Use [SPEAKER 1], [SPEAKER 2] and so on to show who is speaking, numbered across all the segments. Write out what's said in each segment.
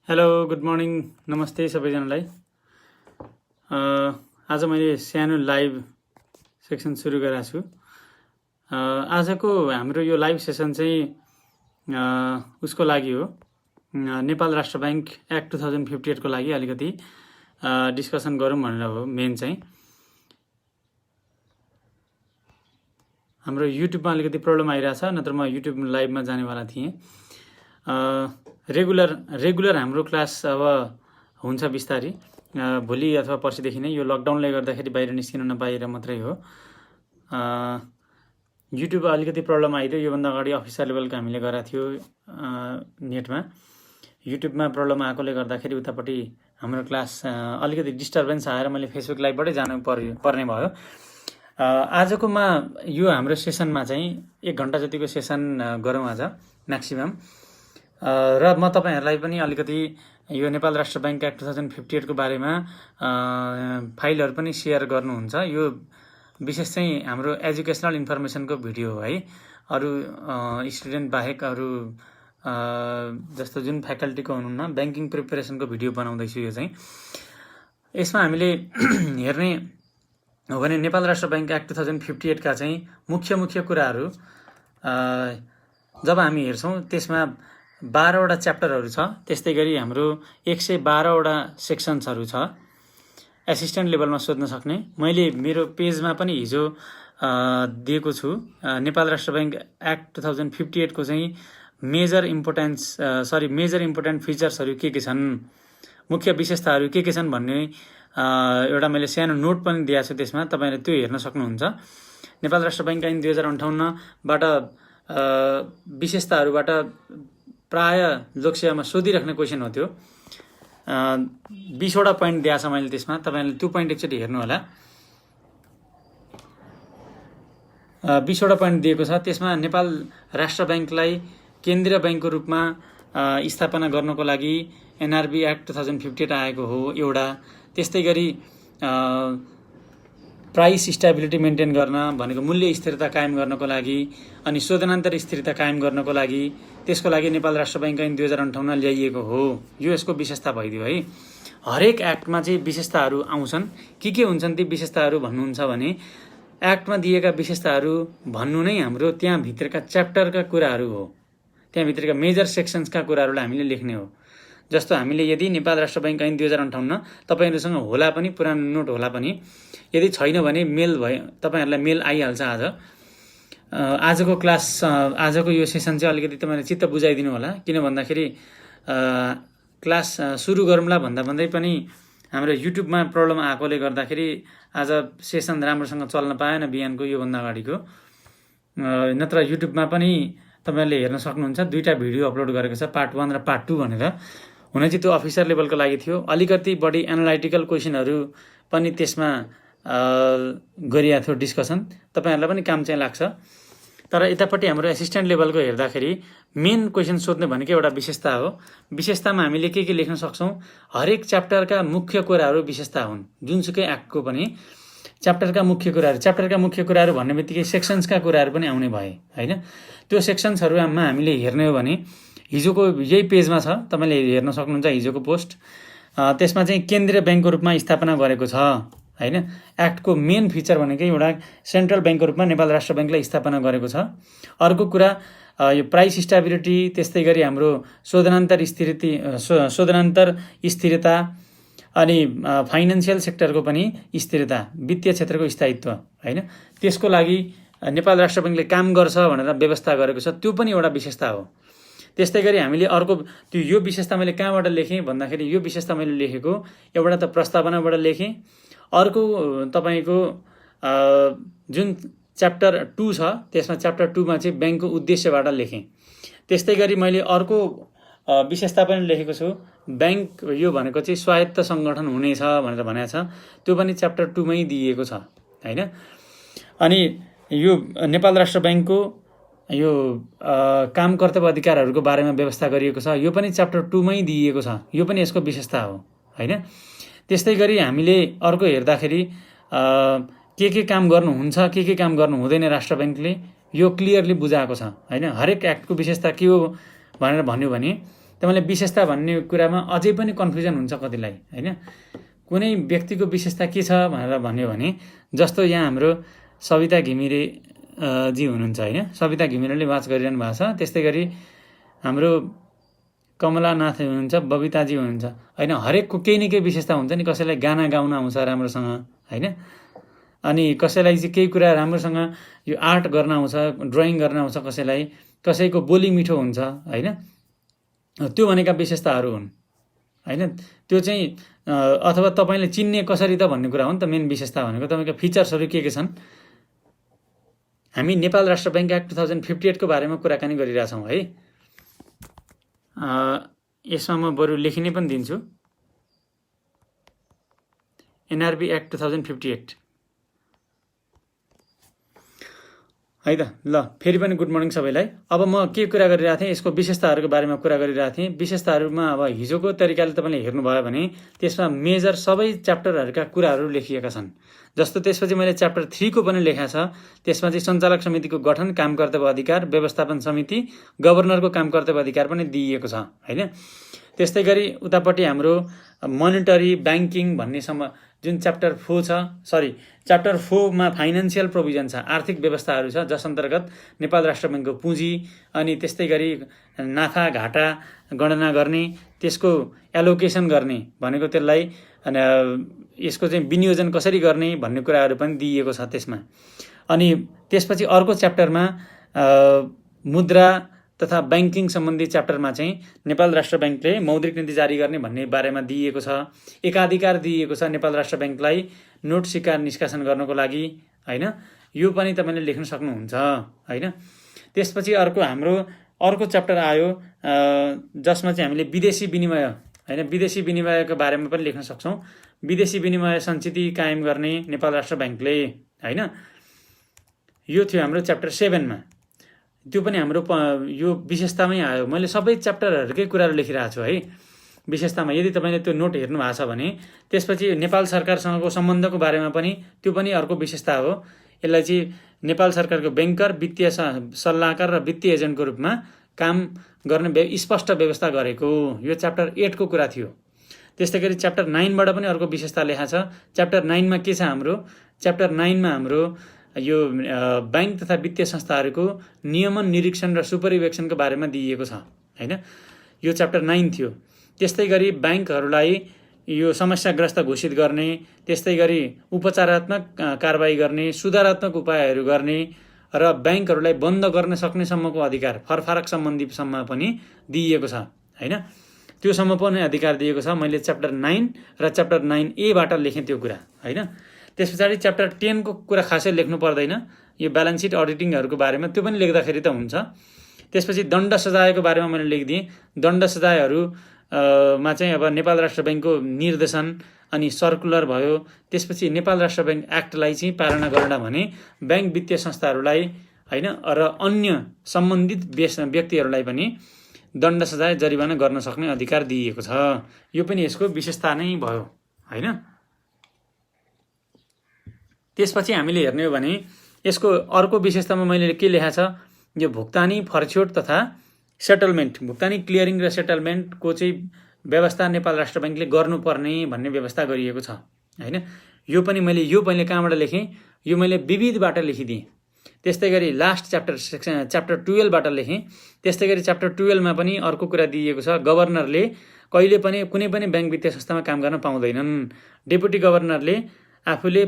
[SPEAKER 1] Hello good morning नमस्ते सबैजनालाई। आज मैले सानो लाइभ सेक्सन सुरु गरेको छु। आजको हाम्रो यो लाइभ सेसन चाहिँ उसको लागि हो, नेपाल राष्ट्र ब्याङ्क एक्ट 2058 को लागि अलिकति डिस्कसन गरौँ भनेर हो। मेन चाहिँ हाम्रो युट्युबमा अलिकति प्रब्लम आइरहेछ, नत्र म युट्युब लाइभमा जानेवाला थिएँ। रेगुलर हाम्रो क्लास अब हुन्छ बिस्तारी, भोलि अथवा पर्सिदेखि नै। यो लकडाउनले गर्दाखेरि बाहिर निस्किन नपाएर मात्रै हो। युट्युब अलिकति प्रब्लम आइदियो। योभन्दा अगाडि अफिसियल लेभलको हामीले गरेको थियो नेटमा। युट्युबमा प्रब्लम आएकोले गर्दाखेरि उतापट्टि हाम्रो क्लास अलिकति डिस्टर्बेन्स आएर मैले फेसबुक लाइभबाटै जानु पर्ने भयो। आजकोमा यो हाम्रो सेसनमा चाहिँ 1 घण्टा जतिको सेसन गरौँ आज म्याक्सिमम। र म तपाईहरुलाई पनि अलिकति यो नेपाल राष्ट्र ब्याङ्क एक्ट 2058 को बारेमा फाइलहरु पनि शेयर गर्नुहुन्छ। यो विशेष चाहिँ हाम्रो एजुकेशनल इन्फर्मेसनको भिडियो हो है। अरु स्टुडेन्ट बाहेक अरु जस्तो जुन फ्याकल्टीको हुनुहुन्न बैंकिङ प्रिपरेसनको भिडियो बनाउँदैछु। यो चाहिँ यसमा हामीले हेर्ने हो भने नेपाल राष्ट्र ब्याङ्क एक्ट 2058 का चाहिँ मुख्य कुराहरु जब हामी हेर्छौं त्यसमा 12 वटा च्याप्टरहरु छ। त्यस्तै गरी हाम्रो 112 वटा सेक्सन्सहरु छ एसिस्टेन्ट लेभलमा सोध्न सक्ने। मैले मेरो पेजमा पनि हिजो दिएको छु। नेपाल राष्ट्र ब्याङ्क एक्ट 2058 को चाहिँ मेजर इम्पोर्टेन्ट फिचर्सहरु के छन्, मुख्य विशेषताहरु के छन् भन्ने एउटा मैले सानो नोट पनि दिएको छु। त्यसमा तपाईले त्यो हेर्न सक्नुहुन्छ। नेपाल राष्ट्र ब्याङ्क ऐन 2058 बाट विशेषताहरुबाट प्राय लोकसेवामा सोधिराख्ने क्वेशन हो त्यो। 20 वटा पोइन्ट दिएको छ मैले त्यसमा। तपाईले त्यो पोइन्ट एकचोटी हेर्नु होला। 20 वटा पोइन्ट दिएको छ। त्यसमा नेपाल राष्ट्र ब्याङ्कलाई केन्द्रीय ब्याङ्कको रूपमा स्थापना गर्नको लागि एनआरबी एक्ट 2058 आएको हो एउटा। त्यस्तै गरी प्राइस स्टेबिलिटी मेन्टेन गर्न भनेको मूल्य स्थिरता कायम गर्नको लागि, अनि शोधनान्तर स्थिरता कायम गर्नको लागि त्यसको लागि नेपाल राष्ट्र ब्याङ्क ऐन 2058 ल्याइएको हो। यो यसको विशेषता भइदियो है। हरेक एक्टमा चाहिँ विशेषताहरु आउँछन्। के हुन्छन् ती विशेषताहरु भन्नुहुन्छ भने एक्टमा दिएका विशेषताहरु भन्नु नै हाम्रो त्यहाँ भित्रका च्याप्टरका कुराहरु हो। त्यहाँ भित्रका मेजर सेक्सन्सका कुराहरुलाई हामीले लेख्ने हो। जस्तो हामीले यदि नेपाल राष्ट्र ब्याङ्क ऐन 2058 तपाईहरुसँग होला पनि, पुरानो नोट होला पनि, यदि छैन भने मेल भयो तपाईहरुलाई मेल आइहाल्छ। आजको क्लास आजको यो सेसन चाहिँ अलिकति तपाईले चित्त बुझाइदिनु होला। किन भन्दाखेरि क्लास सुरु गरौँला भन्दै पनि हाम्रो युट्युबमा प्रब्लम आएकोले गर्दाखेरि आज सेसन राम्रोसँग चल्न पाएन बिहानको योभन्दा अगाडिको। नत्र युट्युबमा पनि तपाईले हेर्न सक्नुहुन्छ। 2टा भिडियो अपलोड गरेको छ, पार्ट 1 र पार्ट 2 भनेर। हुन चाहिँ त्यो अफिसियल लेभलको लागि थियो। अलिकति बढी एनालाइटिकल क्वेशनहरु पनि त्यसमा गरिएको थियो डिस्कसन। तपाईहरुलाई पनि काम चाहिँ लाग्छ। तर यतापट्टि हाम्रो एसिस्टेन्ट लेभलको हेर्दाखेरि मेन क्वेशन सोध्ने भनेको एउटा विशेषता हो। विशेषतामा हामीले के लेख्न सक्छौं, हरेक च्याप्टरका मुख्य कुराहरु विशेषता हुन्। जुनसुकै एक्टको पनि च्याप्टरका मुख्य कुराहरु भन्नेबित्तिकै सेक्सन्सका कुराहरु पनि आउने भए हैन। त्यो सेक्सन्सहरुमा हामीले हेर्ने हो भने हिजोको यही पेजमा छ, तपाईले हेर्न सक्नुहुन्छ हिजोको पोस्ट। त्यसमा चाहिँ केन्द्रीय ब्याङ्कको रूपमा स्थापना गरेको छ हैन। एक्टको मेन फिचर भनेकै एउटा सेन्ट्रल ब्याङ्कको रूपमा नेपाल राष्ट्र ब्याङ्कलाई स्थापना गरेको छ। अर्को कुरा यो प्राइस स्टेबिलिटी, त्यस्तै गरी हाम्रो शोधनान्तर स्थिरता अनि फाइनान्शियल सेक्टरको पनि स्थिरता, वित्तीय क्षेत्रको स्थायित्व हैन, त्यसको लागि नेपाल राष्ट्र ब्याङ्कले काम गर्छ भनेर व्यवस्था गरेको छ। त्यो पनि एउटा विशेषता हो। त्यस्तै गरी हामीले अर्को यो विशेषता मैले कहाँबाट लेखेँ भन्दाखेरि यो विशेषता मैले लेखेको एउटा त प्रस्तावनाबाट लेखेँ। अर्को तपाईको जुन च्याप्टर 2 छ त्यसमा च्याप्टर 2 मा चाहिँ ब्याङ्कको उद्देश्यबाट लेखेँ। त्यस्तै गरी मैले अर्को विशेषता पनि लेखेको छु। ब्याङ्क यो भनेको चाहिँ स्वायत्त संगठन हुनेछ भनेर भनेको छ। त्यो पनि च्याप्टर 2 मै दिएको छ हैन। अनि यो नेपाल राष्ट्र ब्याङ्कको यो काम कर्तव्य अधिकारहरूको बारेमा व्यवस्था गरिएको छ। यो पनि च्याप्टर 2 मै दिएको छ। यो पनि यसको विशेषता हो हैन। त्यस्तै गरी हामीले अर्को हेर्दाखेरि के काम गर्नुहुन्छ, के काम गर्नु हुँदैन राष्ट्र ब्याङ्कले, यो क्लियरली बुझाएको छ हैन। हरेक एक्टको विशेषता के हो भनेर भन्यो भने तपाईँले विशेषता भन्ने कुरामा अझै पनि कन्फ्युजन हुन्छ कतिलाई हैन। कुनै व्यक्तिको विशेषता के छ भनेर भन्यो भने जस्तो यहाँ हाम्रो सविता घिमिरे जी हुनुहुन्छ हैन, सविता घिमिरेले वाच गरिरहनु भएको छ। त्यस्तै गरी हाम्रो कमलानाथ हुनुहुन्छ, बबिताजी हुनुहुन्छ हैन। हरेकको केही न केही विशेषता हुन्छ नि। कसैलाई गाना गाउन आउँछ राम्रोसँग हैन, अनि कसैलाई चाहिँ केही कुरा राम्रोसँग यो आर्ट गर्न आउँछ, ड्रइङ गर्न आउँछ, कसैको बोली मिठो हुन्छ हैन। त्यो भनेका विशेषताहरू हुन् हैन। त्यो चाहिँ अथवा तपाईले चिन्ने कसरी त भन्ने कुरा हो नि त। मेन विशेषता भनेको तपाईको फिचर्सहरू के छन्। हामी नेपाल राष्ट्र बैंक एक्ट 2058 को बारेमा कुराकानी गरिरहेछौँ है। यसमा म बरु लेखिने पनि दिन्छु, एनआरबी एक्ट 2058 है त। ल फेरि पनि गुड मर्निङ सबैलाई। अब म के कुरा गरिरहेको थिएँ, यसको विशेषताहरूको बारेमा कुरा गरिरहेको थिएँ। विशेषताहरूमा अब हिजोको तरिकाले तपाईँले हेर्नुभयो भने त्यसमा मेजर सबै च्याप्टरहरूका कुराहरू लेखिएका छन्। जस्तो त्यसपछि मैले च्याप्टर 3 को पनि लेखा छ। त्यसमा चाहिँ सञ्चालक समितिको गठन, काम कर्तव्य अधिकार, व्यवस्थापन समिति, गभर्नरको काम कर्तव्य अधिकार पनि दिइएको छ हैन। त्यस्तै गरी उतापट्टि हाम्रो मोनिटरी ब्याङ्किङ भन्नेसम्म जुन च्याप्टर 4 छ, च्याप्टर 4 मा फाइनान्सियल प्रोभिजन छ, आर्थिक व्यवस्थाहरू छ, जस अन्तर्गत नेपाल राष्ट्र बैंकको पुँजी अनि त्यस्तै गरी नाफा घाटा गणना गर्ने, त्यसको एलोकेसन गर्ने भनेको त्यसलाई, अनि यसको चाहिँ विनियोजन कसरी गर्ने भन्ने कुराहरू पनि दिइएको छ त्यसमा। अनि त्यसपछि अर्को च्याप्टरमा मुद्रा तथा ब्याङ्किङ सम्बन्धी च्याप्टरमा चाहिँ नेपाल राष्ट्र बैंकले मौद्रिक नीति जारी गर्ने भन्ने बारेमा दिइएको छ। एकाधिकार दिइएको छ नेपाल राष्ट्र बैंकलाई नोट सिक्का निष्कासन गर्नको लागि हैन। यो पनि तपाईले लेख्न सक्नुहुन्छ हैन। त्यसपछि हाम्रो अर्को च्याप्टर आयो जसमा चाहिँ हामीले विदेशी विनिमय हैन, विदेशी विनिमयको बारेमा पनि लेख्न सक्छौं। विदेशी विनिमय सञ्चिति कायम गर्ने नेपाल राष्ट्र बैंकले हैन। यो थियो हाम्रो च्याप्टर 7 मा। त्यो पनि हाम्रो यो विशेषतामै आयो। मैले सबै च्याप्टरहरुकै कुराहरू लेखिरहेको छु है विशेषतामा। यदि तपाईले त्यो नोट हेर्नु भएको छ भने त्यसपछि नेपाल सरकारसँगको सम्बन्धको बारेमा पनि त्यो पनि अर्को विशेषता हो। यसलाई चाहिँ नेपाल सरकारको बैंकर, वित्तीय सल्लाहकार र वित्तीय एजेन्टको रूपमा काम गर्ने स्पष्ट व्यवस्था गरेको, यो च्याप्टर 8 को कुरा थियो। त्यस्तै गरी च्याप्टर 9 बाट पनि अर्को विशेषता लेखा छ। च्याप्टर 9 मा के छ हाम्रो, च्याप्टर 9 मा हाम्रो यो बैंक तथा वित्तीय संस्थाहरूको नियमन, निरीक्षण र सुपरिवेक्षणको बारेमा दिइएको छ हैन। यो च्याप्टर 9 थियो। त्यस्तै गरी बैंकहरूलाई यो समस्याग्रस्त घोषित गर्ने, त्यस्तै गरी उपचारात्मक कारबाही गर्ने, सुधारात्मक उपायहरू गर्ने र बैंकहरूलाई बन्द गर्न सक्ने सम्मको अधिकार, फरफरक सम्बन्धीसम्म पनि दिइएको छ हैन। त्यो सम्म पनि अधिकार दिएको छ। मैले च्याप्टर 9 र च्याप्टर 9A बाट लेखेँ त्यो कुरा हैन। त्यसपछि च्याप्टर 10 को कुरा खासै लेख्नु पर्दैन। यो ब्यालेन्स सिट अडिटिङहरूको बारेमा त्यो पनि लेख्दाखेरि त हुन्छ। त्यसपछि दण्ड सजायको बारेमा मैले लेखिदिएँ। दण्ड सजायहरू मा चाहिँ अब नेपाल राष्ट्र बैंकको निर्देशन अनि सर्कुलर भयो। त्यसपछि नेपाल राष्ट्र बैंक एक्टलाई चाहिँ पालना गर्न भने बैंक वित्तीय संस्थाहरूलाई हैन र अन्य सम्बन्धित व्यक्तिहरूलाई पनि दण्ड सजाय जरिवाना गर्न सक्ने अधिकार दिइएको छ। यो पनि यसको विशेषता नै भयो हैन। त्यसपछि हामीले हेर्ने हो भने यसको अर्को विशेषतामा मैले के लेखा छ, यो भुक्तानी फरछोट तथा सेटलमेन्ट, भुक्तानी क्लियरिङ र सेटलमेन्टको चाहिँ व्यवस्था नेपाल राष्ट्र बैंकले गर्नुपर्ने भन्ने व्यवस्था गरिएको छ हैन। यो पनि मैले पहिले कहाँबाट लेखेँ, यो मैले विविधबाट लेखिदिएँ। त्यस्तै गरी लास्ट च्याप्टर 12 बाट लेखेँ। त्यस्तै गरी च्याप्टर 12 मा पनि अर्को कुरा दिइएको छ, गभर्नरले कहिले पनि कुनै पनि बैंक वित्तीय संस्थामा काम गर्न पाउँदैनन्। डेपुटी गभर्नरले आफूले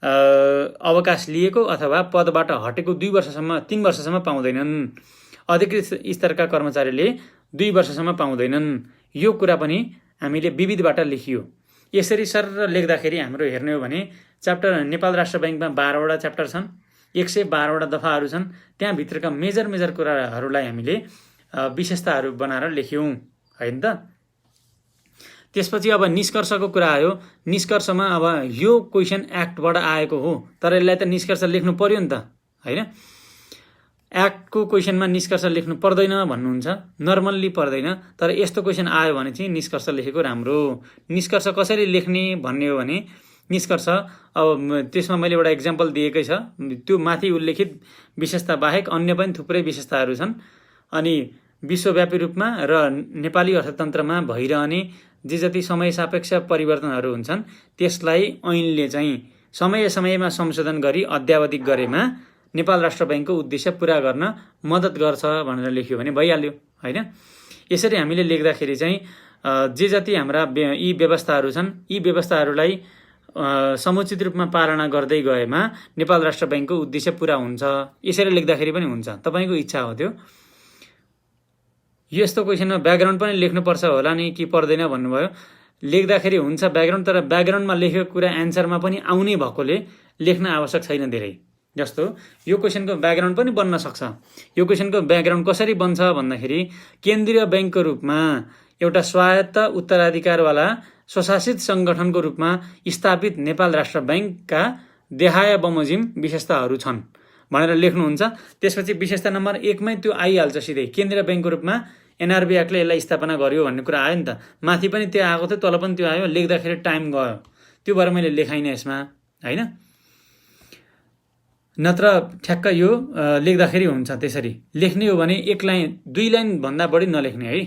[SPEAKER 1] अवकाश लिएको अथवा पदबाट हटेको 2 वर्षसम्म 3 वर्षसम्म पाउँदैनन्। अधिकृत स्तरका कर्मचारीले 2 वर्षसम्म पाउँदैनन्। यो कुरा पनि हामीले विविधबाट लेखियो। यसरी सर लेख्दाखेरि हाम्रो हेर्ने हो भने च्याप्टर नेपाल राष्ट्र बैंकमा 12 वटा च्याप्टर छन्, 112 वटा दफाहरू छन्। त्यहाँ भित्रका मेजर कुराहरूलाई हामीले विशेषताहरू बनाएर लेख्यौं हैन त। त्यसपछि अब निष्कर्षको कुरा आयो। निष्कर्षमा अब यो क्वेशन एक्टबाट आएको हो, तर यसलाई त निष्कर्ष लेख्नु पर्यो नि त हैन। एक्टको क्वेशनमा निष्कर्ष लेख्नु पर्दैन भन्नुहुन्छ, नर्मल्ली पर्दैन। तर यस्तो क्वेशन आयो भने चाहिँ निष्कर्ष लेखेको राम्रो। निष्कर्ष कसरी लेख्ने भन्ने हो भने निष्कर्ष अब त्यसमा मैले एउटा एक्जाम्पल दिएकै छ। त्यो माथि उल्लेखित विशेषता बाहेक अन्य पनि थुप्रै विशेषताहरू छन्। अनि विश्वव्यापी रूपमा र नेपाली अर्थतन्त्रमा भइरहने जे जति समय सापेक्ष परिवर्तनहरू हुन्छन् त्यसलाई ऐनले चाहिँ समय समयमा संशोधन गरी अद्यावधिक गरेमा नेपाल राष्ट्र बैंकको उद्देश्य पूरा गर्न मद्दत गर्छ भनेर लेख्यो भने भइहाल्यो हैन। यसरी हामीले लेख्दाखेरि चाहिँ जे जति हाम्रा यी व्यवस्थाहरू छन् यी व्यवस्थाहरूलाई समुचित रूपमा पालना गर्दै गएमा नेपाल राष्ट्र बैंकको उद्देश्य पूरा हुन्छ। यसरी लेख्दाखेरि पनि हुन्छ, तपाईको इच्छा हो त्यो। यस्तो क्वेसनमा ब्याकग्राउन्ड पनि लेख्नुपर्छ होला नि कि पर्दैन भन्नुभयो। लेख्दाखेरि हुन्छ ब्याकग्राउन्ड, तर ब्याकग्राउन्डमा लेखेको कुरा एन्सरमा पनि आउने भएकोले लेख्न आवश्यक छैन धेरै। जस्तो यो क्वेसनको ब्याकग्राउन्ड पनि बन्न सक्छ। यो क्वेसनको ब्याकग्राउन्ड कसरी बन्छ भन्दाखेरि केन्द्रीय बैंकको रूपमा एउटा स्वायत्त उत्तराधिकारवाला स्वशासित संगठनको रूपमा स्थापित नेपाल राष्ट्र बैंकका देहाय बमोजिम विशेषताहरू छन् भनेर लेख्नुहुन्छ। त्यसपछि विशेषता नम्बर 1 मै त्यो आइहाल्छ सिधै। केन्द्रीय बैंकको रूपमा एनआरबी एक्टले यसलाई स्थापना गर्यो भन्ने कुरा आयो नि त। माथि पनि त्यो आएको थियो, तल पनि त्यो आयो, लेख्दाखेरि टाइम गयो। त्यो भएर मैले लेखाइन यसमा हैन। नत्र ठ्याक्क यो लेख्दाखेरि हुन्छ। त्यसरी लेख्ने हो भने 1 लाइन 2 लाइन भन्दा बढी नलेख्ने है,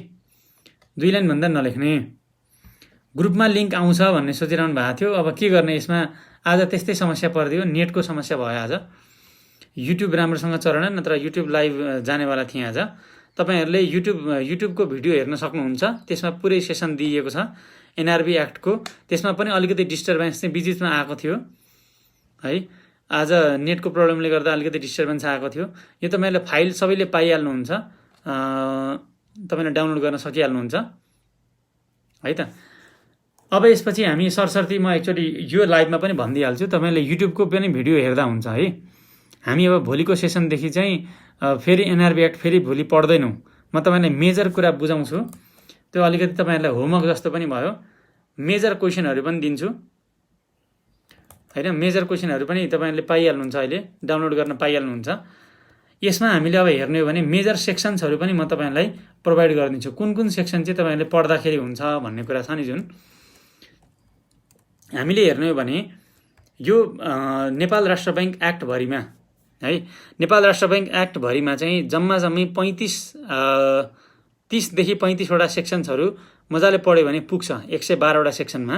[SPEAKER 1] 2 लाइन भन्दा नलेख्ने। ग्रुपमा लिङ्क आउँछ भन्ने सोचिरहनु भएको थियो। अब के गर्ने यसमा, आज त्यस्तै समस्या परिदियो, नेटको समस्या भयो आज। युट्युब राम्रोसँग चलेन, नत्र युट्युब लाइभ जानेवाला थिएँ आज। तपाईहरुले युट्युबको भिडियो हेर्न सक्नुहुन्छ, त्यसमा पुरै सेसन दिइएको छ एनआरबी एक्टको। त्यसमा पनि अलिकति डिस्टर्बेन्स चाहिँ बिचमा आएको थियो है। आज नेटको प्रब्लमले गर्दा अलिकति डिस्टर्बेन्स आएको थियो। यो तपाईहरुले फाइल सबैले पाइहाल्नुहुन्छ, तपाईले डाउनलोड गर्न सकिहाल्नुहुन्छ है त। अब यसपछि हामी सरसर्ती म एकचोटि यो लाइभमा पनि भनिदिइहाल्छु, तपाईले युट्युबको पनि भिडियो हेर्दा हुन्छ है। हामी अब भोलिको सेसनदेखि चाहिँ फेरि एनआरबी एक्ट फेरि भोलि पढ्दैनौँ। म तपाईलाई मेजर कुरा बुझाउँछु, त्यो अलिकति तपाईहरुलाई होमवर्क जस्तो पनि भयो। मेजर क्वेसनहरु पनि दिन्छु हैन। मेजर क्वेसनहरु पनि तपाईहरुले पाइहाल्नुहुन्छ, अहिले डाउनलोड गर्न पाइहाल्नुहुन्छ। यसमा हामीले अब हेर्ने हो भने मेजर सेक्सन्सहरु पनि म तपाईहरुलाई प्रोभाइड गरिदिन्छु। कुन कुन सेक्सन चाहिँ तपाईहरुले पढ्दाखेरि हुन्छ भन्ने कुरा छ नि। जुन हामीले हेर्ने हो भने यो नेपाल राष्ट्र बैंक एक्ट भरिमा है, नेपाल राष्ट्र बैंक एक्ट भरिमा चाहिँ जम्मै 30 देखि 35 वटा सेक्सन्सहरु मजाले पढ्यो भने पुग्छ। 112 वटा सेक्सनमा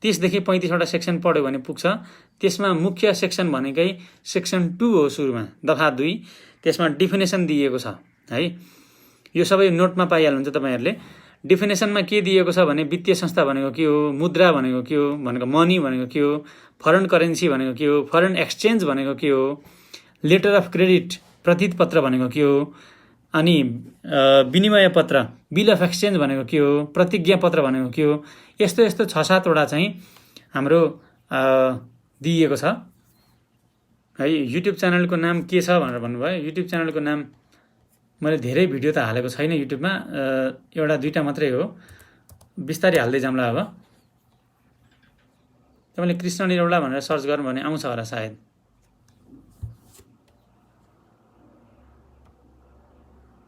[SPEAKER 1] 30 देखि 35 वटा सेक्सन पढ्यो भने पुग्छ। त्यसमा मुख्य सेक्सन भनेकै सेक्सन 2 हो सुरुमा, दफा 2। त्यसमा डेफिनेसन दिएको छ है। यो सबै नोटमा पाइहाल्नुहुन्छ तपाईहरुले। डेफिनेसनमा के दिएको छ भने वित्तीय संस्था भनेको के हो, मुद्रा भनेको के हो, भनेको मनी भनेको के हो, फरेन करेन्सी भनेको के हो, फरेन एक्सचेन्ज भनेको के हो, लेटर अफ क्रेडिट प्रतित पत्र भनेको के हो, अनि विनिमय पत्र बिल अफ एक्सचेन्ज भनेको के हो, प्रतिज्ञा पत्र भनेको के हो। यस्तो यस्तो 6-7 वटा चाहिँ हाम्रो दिएको छ है। युट्युब च्यानलको नाम के छ भनेर भन्नुभयो। युट्युब च्यानलको नाम मैले धेरै भिडियो त हालेको छैन युट्युबमा, एउटा 2टा मात्रै हो। बिस्तारै हाल्दै जाम्ला। अब तपाईले कृष्ण निरौला भनेर सर्च गर्नु भने आउँछ होला सायद।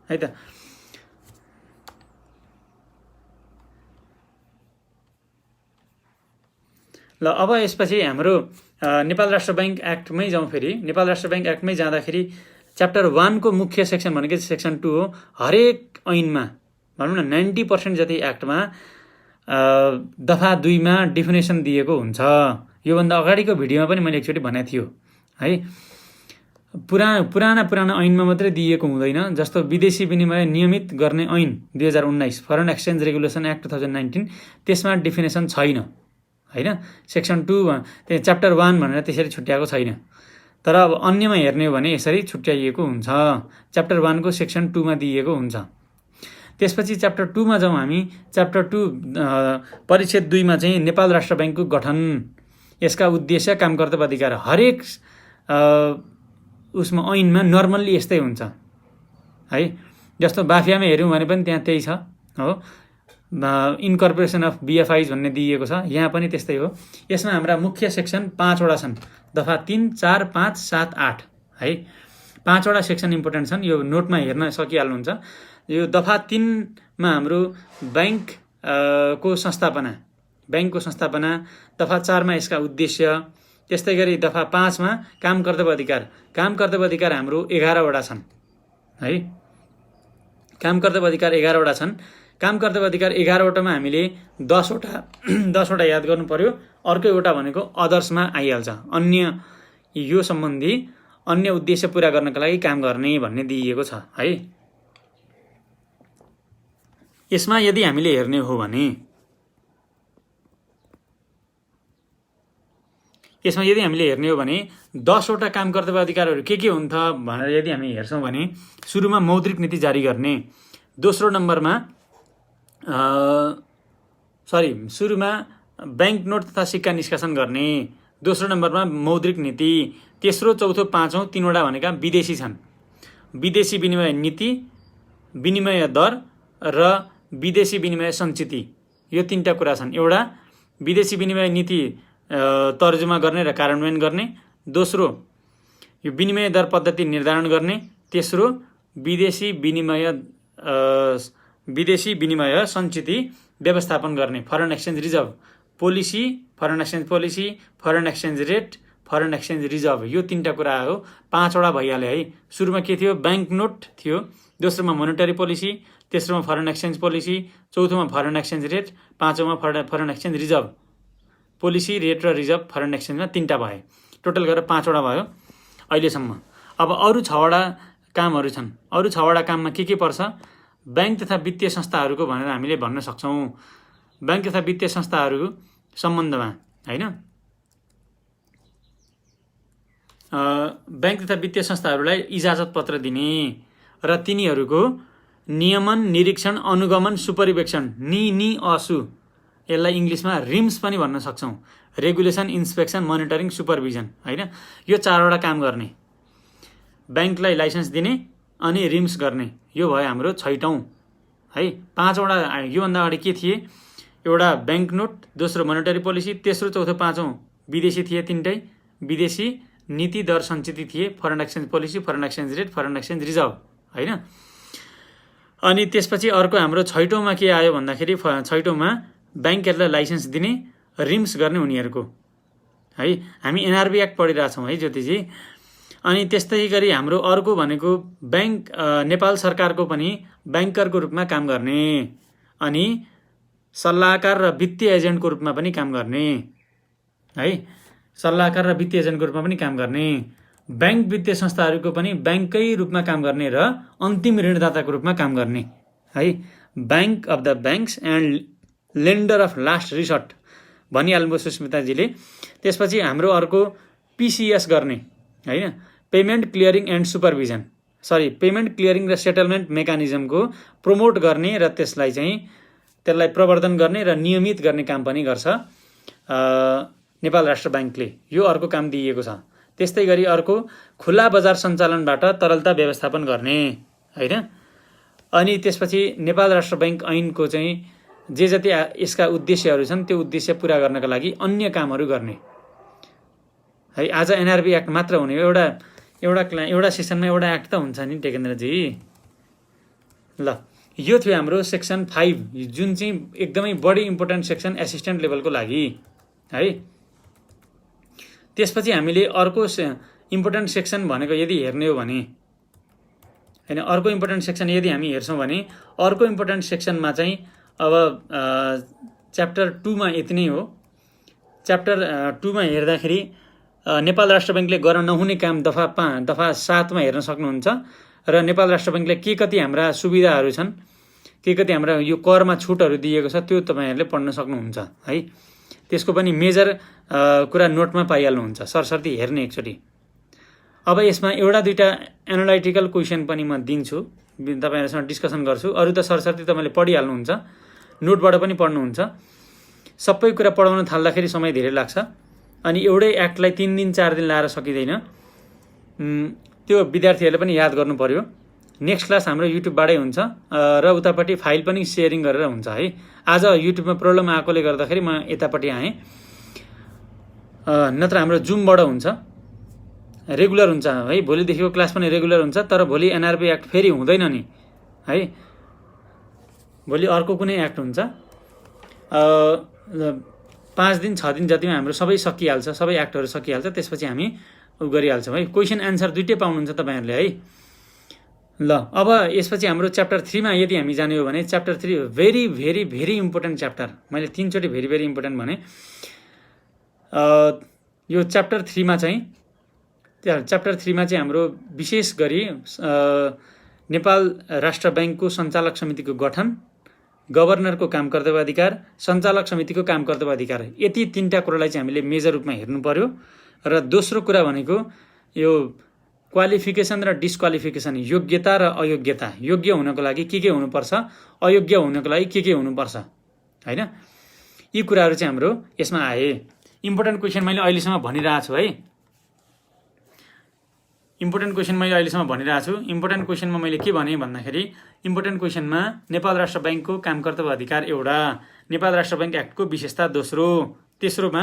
[SPEAKER 1] है त। ल अब यसपछि हाम्रो नेपाल राष्ट्र बैंक एक्टमै जाउँ। फेरि नेपाल राष्ट्र बैंक एक्टमै जाँदाखेरि च्याप्टर 1 को मुख्य सेक्सन भनेको सेक्सन 2 हो। हरेक ऐनमा भनौँ न 90% जति एक्टमा दफा 2 मा डेफिनेसन दिएको हुन्छ। योभन्दा अगाडिको भिडियोमा पनि मैले एकचोटि भनेको थियो है। पुराना ऐनमा मात्रै दिएको हुँदैन। जस्तो विदेशी विनिमय नियमित गर्ने ऐन 2019 फरेन एक्सचेन्ज रेगुलेसन एक्ट 2019, त्यसमा डेफिनेसन छैन हैन। सेक्सन 2 त्यही च्याप्टर 1 भनेर त्यसरी छुट्याएको छैन। तर अब अन्यमा हेर्ने हो भने यसरी छुट्याइएको हुन्छ। च्याप्टर 1 को सेक्सन 2 मा दिएको हुन्छ। त्यसपछि च्याप्टर 2 मा जाउँ हामी। च्याप्टर 2 परिच्छेद 2 मा चाहिँ नेपाल राष्ट्र बैंकको गठन, यसका उद्देश्य, काम, कर्तव्य, अधिकार हरेक उसमा ऐनमा नर्मल्ली यस्तै हुन्छ है। जस्तो बाफियामा हेर्यौँ भने पनि त्यहाँ त्यही छ हो। इन्कर्पोरेसन अफ बीएफआईज भन्ने दिएको छ, यहाँ पनि त्यस्तै हो। यसमा हाम्रा मुख्य सेक्सन 5 वटा छन्, दफा 3, 4, 5, 7, 8 है। 5 वटा सेक्सन इम्पोर्टेन्ट छन्, यो नोटमा हेर्न सकिहाल्नुहुन्छ। यो दफा 3 मा हाम्रो बैंक को संस्थापना, बैंकको संस्थापना, दफा 4 मा यसका उद्देश्य, त्यस्तै गरी दफा 5 मा काम, कर्तव्य, अधिकार। काम, कर्तव्य, अधिकार हाम्रो 11 वटा छन् है। काम कर्तव्य अधिकार 11वटा छन्। काम कर्तव्य अधिकार 11वटामा हामीले 10वटा याद गर्नु पर्यो। अर्को एउटा भनेको अदर्समा आइहाल्छ, अन्य यो सम्बन्धी अन्य उद्देश्य पूरा गर्नका लागि काम गर्ने भन्ने दिइएको छ है। यसमा यदि हामीले हेर्ने हो भने 10वटा काम कर्तव्य अधिकारहरू के हुन् त भनेर यदि हामी हेर्छौँ भने सुरुमा मौद्रिक नीति जारी गर्ने, दोस्रो नम्बरमा सुरुमा बैंक नोट तथा सिक्का निष्कासन गर्ने, दोस्रो नम्बरमा मौद्रिक नीति, तेस्रो चौथो पाँचौं 3वटा भनेका विदेशी छन्। विदेशी विनिमय नीति, विनिमय दर र विदेशी विनिमय सञ्चिति, यो 3टा कुरा छन्। एउटा विदेशी विनिमय नीति तर्जुमा गर्ने र कार्यान्वयन गर्ने, दोस्रो यो विनिमय दर पद्धति निर्धारण गर्ने, तेस्रो विदेशी विनिमय सञ्चिति व्यवस्थापन गर्ने, foreign exchange reserve policy, foreign exchange policy, foreign exchange rate, foreign exchange reserve, यो 3टा कुरा हो। 5वटा भइहाल्यो है। सुरुमा के थियो? बैंक नोट थियो, दोस्रोमा मोनेटरी पोलिसी, तेस्रोमा फरेन एक्सचेन्ज पोलिसी, चौथोमा फरेन एक्सचेन्ज रेट, पाँचौँमा foreign exchange reserve. Policy, rate र रिजर्भ फरेन एक्सचेन्जमा 3टा भए, टोटल गरेर 5वटा भयो अहिलेसम्म। अब अरू 6वटा कामहरू छन्। अरू 6वटा काममा के पर्छ? बैंक तथा वित्तीय संस्थाहरूको भनेर हामीले भन्न सक्छौँ। बैंक तथा वित्तीय संस्थाहरूको सम्बन्धमा हैन, बैंक तथा वित्तीय संस्थाहरूलाई इजाजत पत्र दिने र तिनीहरूको नियमन, निरीक्षण, अनुगमन, सुपरिवेक्षण, नि असु, यसलाई इङ्ग्लिसमा रिम्स पनि भन्न सक्छौँ, रेगुलेसन, इन्स्पेक्सन, मोनिटरिङ, सुपरभिजन हैन। यो 4वटा काम गर्ने, बैंकलाई लाइसेन्स दिने अनि रिम्स गर्ने, यो भयो हाम्रो 6औं है। 5वटा योभन्दा अगाडि के थिए? एउटा बैंक नोट, दोस्रो मोनेटरी पोलिसी, तेस्रो चौथो पाँचौं विदेशी थिए 3टै, विदेशी नीति दर सञ्चिति थिए, foreign exchange policy, foreign exchange rate, foreign exchange reserve हैन। अनि त्यसपछि अर्को हाम्रो 6औँमा के आयो भन्दाखेरि 6औँमा बैंकहरूलाई लाइसेन्स दिने, रिम्स गर्ने उनीहरूको है। हामी एनआरबी एक्ट पढिरहेछौँ है ज्योतिजी। अनि त्यस्तै गरी हाम्रो अर्को भनेको बैंक नेपाल सरकारको पनि बैंकरको रूपमा काम गर्ने अनि सल्लाहकार र वित्तीय एजेन्टको रूपमा पनि काम गर्ने है। सल्लाहकार र वित्तीय एजेन्टको रूपमा पनि काम गर्ने, बैंक वित्तीय संस्थाहरूको पनि बैंककै रूपमा काम गर्ने र अन्तिम ऋणदाताको रूपमा काम गर्ने है। Bank of the banks and lender of last resort भनिहाल्नुभयो सुस्मिताजीले। त्यसपछि हाम्रो अर्को पिसिएस गर्ने हैन, payment clearing and supervision, payment clearing र सेटलमेन्ट मेकानिजमको प्रमोट गर्ने र त्यसलाई प्रवर्धन गर्ने र नियमित गर्ने काम पनि गर्छ नेपाल राष्ट्र बैंकले। यो अर्को काम दिइएको छ। त्यस्तै गरी अर्को खुला बजार सञ्चालनबाट तरलता व्यवस्थापन गर्ने हैन। अनि त्यसपछि नेपाल राष्ट्र बैंक ऐनको जे जति यसका उद्देश्यहरू छन् त्यो उद्देश्य पूरा गर्नका लागि अन्य कामहरू गर्ने है। आज एनआरबी एक्ट मात्र हुने, एउटा सेक्सनमा एउटा एक्ट त हुन्छ नि टेकेन्द्रजी। ल, यो थियो हाम्रो सेक्सन 5 जुन चाहिँ एकदमै बढी इम्पोर्टेन्ट सेक्सन एसिस्टेन्ट लेभलको लागि है। त्यसपछि हामीले अर्को इम्पोर्टेन्ट सेक्सन भनेको यदि हेर्ने हो भने हैन, अर्को इम्पोर्टेन्ट सेक्सन यदि हामी हेर्छौँ भने अर्को इम्पोर्टेन्ट सेक्सनमा चाहिँ अब च्याप्टर 2 मा यति नै हो। च्याप्टर 2 मा हेर्दाखेरि नेपाल राष्ट्र बैंकले गर्न नहुने काम दफा 7 मा हेर्न सक्नुहुन्छ र नेपाल राष्ट्र बैंकले के कति हाम्रा सुविधाहरू छन्, के कति हाम्रा यो करमा छुटहरू दिएको छ त्यो तपाईहरुले पढ्न सक्नुहुन्छ है। त्यसको पनि मेजर कुरा नोटमा पाइहाल्नुहुन्छ, सरसर्ती हेर्ने एकचोटी। अब यसमा एउटा दुईटा एनालाइटिकल क्वेशन पनि म दिन्छु, तपाईहरुसँग डिस्कसन गर्छु। अरु त सरसर्ती तपाईले पढिहाल्नुहुन्छ, नोटबाट पनि पढ्नुहुन्छ। सबै कुरा पढाउन थाल्दाखेरि समय धेरै लाग्छ अनि एउटै एक्टलाई 3 दिन 4 दिन लाएर सकिदैन। त्यो विद्यार्थीहरुले पनि याद गर्नु पर्यो। नेक्स्ट क्लास हाम्रो युट्युबबाटै हुन्छ र उतापट्टि फाइल पनि शेयरिङ गरेर हुन्छ है। आज युट्युबमा प्रब्लम आएकोले गर्दाखेरि म यतापट्टि आएँ, नत्र हाम्रो जुमबाट हुन्छ, रेगुलर हुन्छ है। भोलिदेखिको क्लास पनि रेगुलर हुन्छ, तर भोलि एनआरबी एक्ट फेरि हुँदैन नि है। भोलि अर्को कुनै एक्ट हुन्छ। 5 दिन 6 दिन जतिमा हाम्रो सबै सकिहाल्छ, सबै एक्टहरू सकिहाल्छ। त्यसपछि हामी गरिहाल्छौँ है। क्वेशन एन्सर दुईटै पाउनुहुन्छ तपाईहरुले है। ल अब यसपछि हाम्रो च्याप्टर 3 मा यदि हामी जाने हो भने chapter 3 very very very important chapter. मैले 3 चोटि भेरी भेरी इम्पोर्टेन्ट भने। यो च्याप्टर 3 मा चाहिँ हाम्रो विशेष गरी नेपाल राष्ट्र बैंकको सञ्चालक समितिको गठन, गभर्नरको काम कर्तव्य अधिकार, सञ्चालक समितिको काम कर्तव्य अधिकार, यति 3टा कुरालाई चाहिँ हामीले मेजर रूपमा हेर्नु पर्यो। र दोस्रो कुरा भनेको यो क्वालिफिकेसन र डिस्क्वालिफिकेसन, योग्यता र अयोग्यता। योग्य हुनको लागि के हुनुपर्छ, अयोग्य हुनको लागि के हुनुपर्छ हैन, यी कुराहरू चाहिँ हाम्रो यसमा आए। इम्पोर्टेन्ट क्वेसन मैले अहिलेसम्म भनिरहेको छु है, इम्पोर्टेन्ट क्वेसनमा मैले के भने भन्दाखेरि इम्पोर्टेन्ट क्वेसनमा नेपाल राष्ट्र बैंकको काम कर्तव्य अधिकार एउटा, नेपाल राष्ट्र बैंक एक्टको विशेषता दोस्रो, तेस्रोमा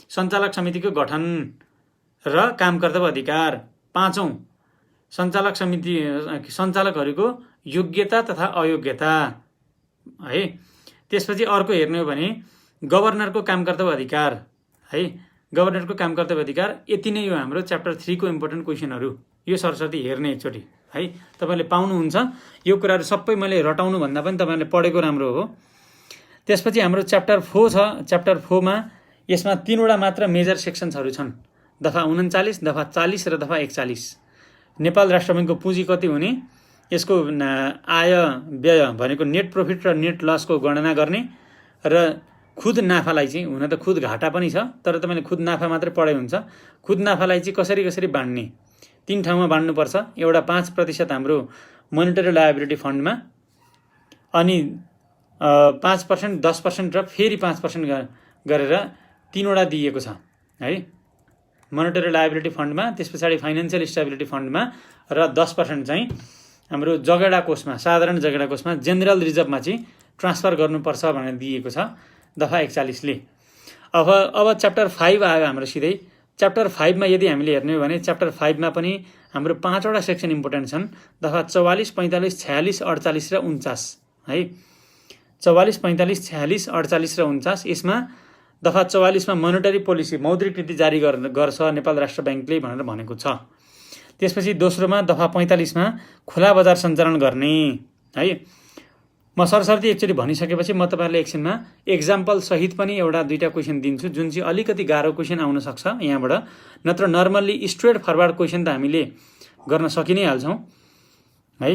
[SPEAKER 1] सञ्चालक समितिको गठन र काम कर्तव्य अधिकार, पाँचौं सञ्चालकहरूको योग्यता तथा अयोग्यता है। त्यसपछि अर्को हेर्ने हो भने गभर्नरको काम कर्तव्य अधिकार है, गभर्नरको काम कर्तव्य अधिकार। यति नै हो हाम्रो च्याप्टर 3 को इम्पोर्टेन्ट क्वेसनहरू। यो सरस्वती हेर्ने एकचोटि है, तपाईले पाउनुहुन्छ। यो कुराहरू सबै मैले रटाउनु भन्दा पनि तपाईले पढेको राम्रो हो। त्यसपछि हाम्रो च्याप्टर 4 छ। च्याप्टर 4 मा यसमा 3वटा मात्र मेजर सेक्सन्सहरू छन्, दफा 39, दफा 40 र दफा 41। नेपाल राष्ट्र बैंकको पुँजी कति हुने, यसको आय व्यय भनेको नेट प्रॉफिट र नेट लसको गणना गर्ने, र खुद नाफालाई चाहिँ, हुन त खुद घाटा पनि छ तर तपाईले खुद नाफा मात्रै पढाइ हुन्छ, खुद नाफालाई चाहिँ कसरी बाँड्ने, 3 ठाउँमा बाँड्नुपर्छ। एउटा 5% हाम्रो मोनिटरी लायबिलिटी फन्डमा, अनि 5%, 10% र फेरि 5% गरेर 3वटा दिएको छ है, मोनिटरी लायबिलिटी फन्डमा, त्यस पछाडि फाइनान्शियल स्टेबिलिटी फन्डमा, र 10% चाहिँ हाम्रो जगेडा कोषमा, साधारण जगेडा कोषमा, जेनरल रिजर्भमा चाहिँ ट्रान्सफर गर्नुपर्छ भनेर दिएको छ दफा 41 ले। अब च्याप्टर 5 आयो हाम्रो सिधै। च्याप्टर 5 मा यदि हामीले हेर्ने हो भने च्याप्टर 5 मा पनि हाम्रो 5वटा सेक्सन इम्पोर्टेन्ट छन्, दफा 44, 45, 46, 48 र 49 है। 44, 45, 46, 48 र 49। यसमा दफा 44 मा मोनिटरी पोलिसी, मौद्रिक नीति जारी गर्छ नेपाल राष्ट्र बैंकले भनेर भनेको छ। त्यसपछि दोस्रोमा दफा 45 मा खुला बजार सञ्चालन गर्ने है। म सरसर्ती एकचोटि भनिसकेपछि म तपाईहरुलाई एकछिनमा एक्जाम्पल सहित पनि एउटा दुईटा क्वेशन दिन्छु, जुन चाहिँ अलिकति गाह्रो क्वेशन आउन सक्छ यहाँबाट। नत्र नर्मल्ली स्ट्रेट फरवर्ड क्वेशन त हामीले गर्न सकि नै हाल्छौं है।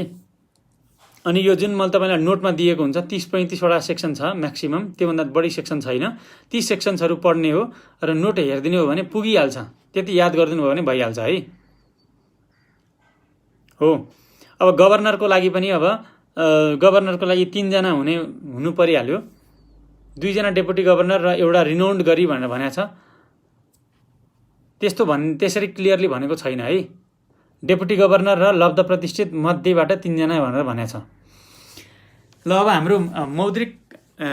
[SPEAKER 1] अनि यो जुन मैले तपाईलाई नोटमा दिएको हुन्छ 30-35 वटा सेक्सन छ म्याक्सिमम, त्योभन्दा बढी सेक्सन छैन। ती सेक्सन्सहरु पढ्ने हो र नोट हेर्दिने हो भने पुगिहाल्छ, त्यति याद गरिदिनु भयो भने भइहाल्छ है। हो, अब गभर्नरको लागि पनि अब गभर्नरको लागि 3 जना हुनु परिहाल्यो, 2 जना डेपुटी गभर्नर र एउटा रिनाउन्ड गरी भनेर भनेको छ। त्यसरी क्लियरली भनेको छैन है। डेपुटी गभर्नर र लब्ध प्रतिष्ठित मध्येबाट 3 जना भनेर भनेको छ। ल अब हाम्रो मौद्रिक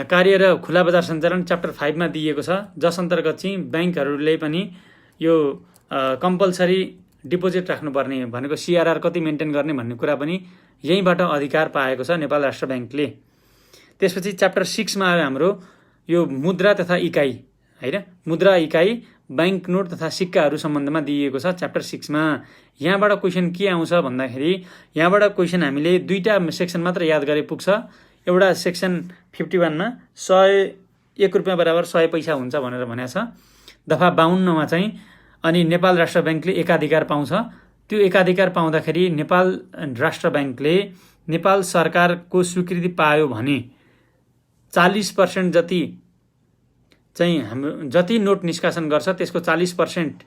[SPEAKER 1] कार्य र खुला बजार सञ्चालन च्याप्टर 5 मा दिएको छ, जस अन्तर्गत चाहिँ बैंकहरूले पनि यो कम्पलसरी डिपोजिट राख्नुपर्ने भनेको सीआरआर कति मेन्टेन गर्ने भन्ने कुरा पनि यहीबाट अधिकार पाएको छ नेपाल राष्ट्र बैंकले। त्यसपछि च्याप्टर 6 मा आयो हाम्रो यो मुद्रा तथा इकाई हैन, मुद्रा इकाई, बैंक नोट तथा सिक्काहरू सम्बन्धमा दिएको छ च्याप्टर 6 मा। यहाँबाट क्वेशन के आउँछ भन्दाखेरि यहाँबाट क्वेशन हामीले दुईटा सेक्सन मात्र याद गरे पुग्छ। एउटा सेक्सन 51 मा 1 रुपैयाँ बराबर 100 पैसा हुन्छ भनेर भनेको छ। दफा 52 मा चाहिँ अनि नेपाल राष्ट्र बैंकले एकाधिकार पाउँछ। त्यो एकाधिकार पाउँदाखेरि नेपाल राष्ट्र बैंकले नेपाल सरकारको स्वीकृति पायो भने 40% जति चाहिँ हाम्रो जति नोट निष्कासन गर्छ त्यसको 40%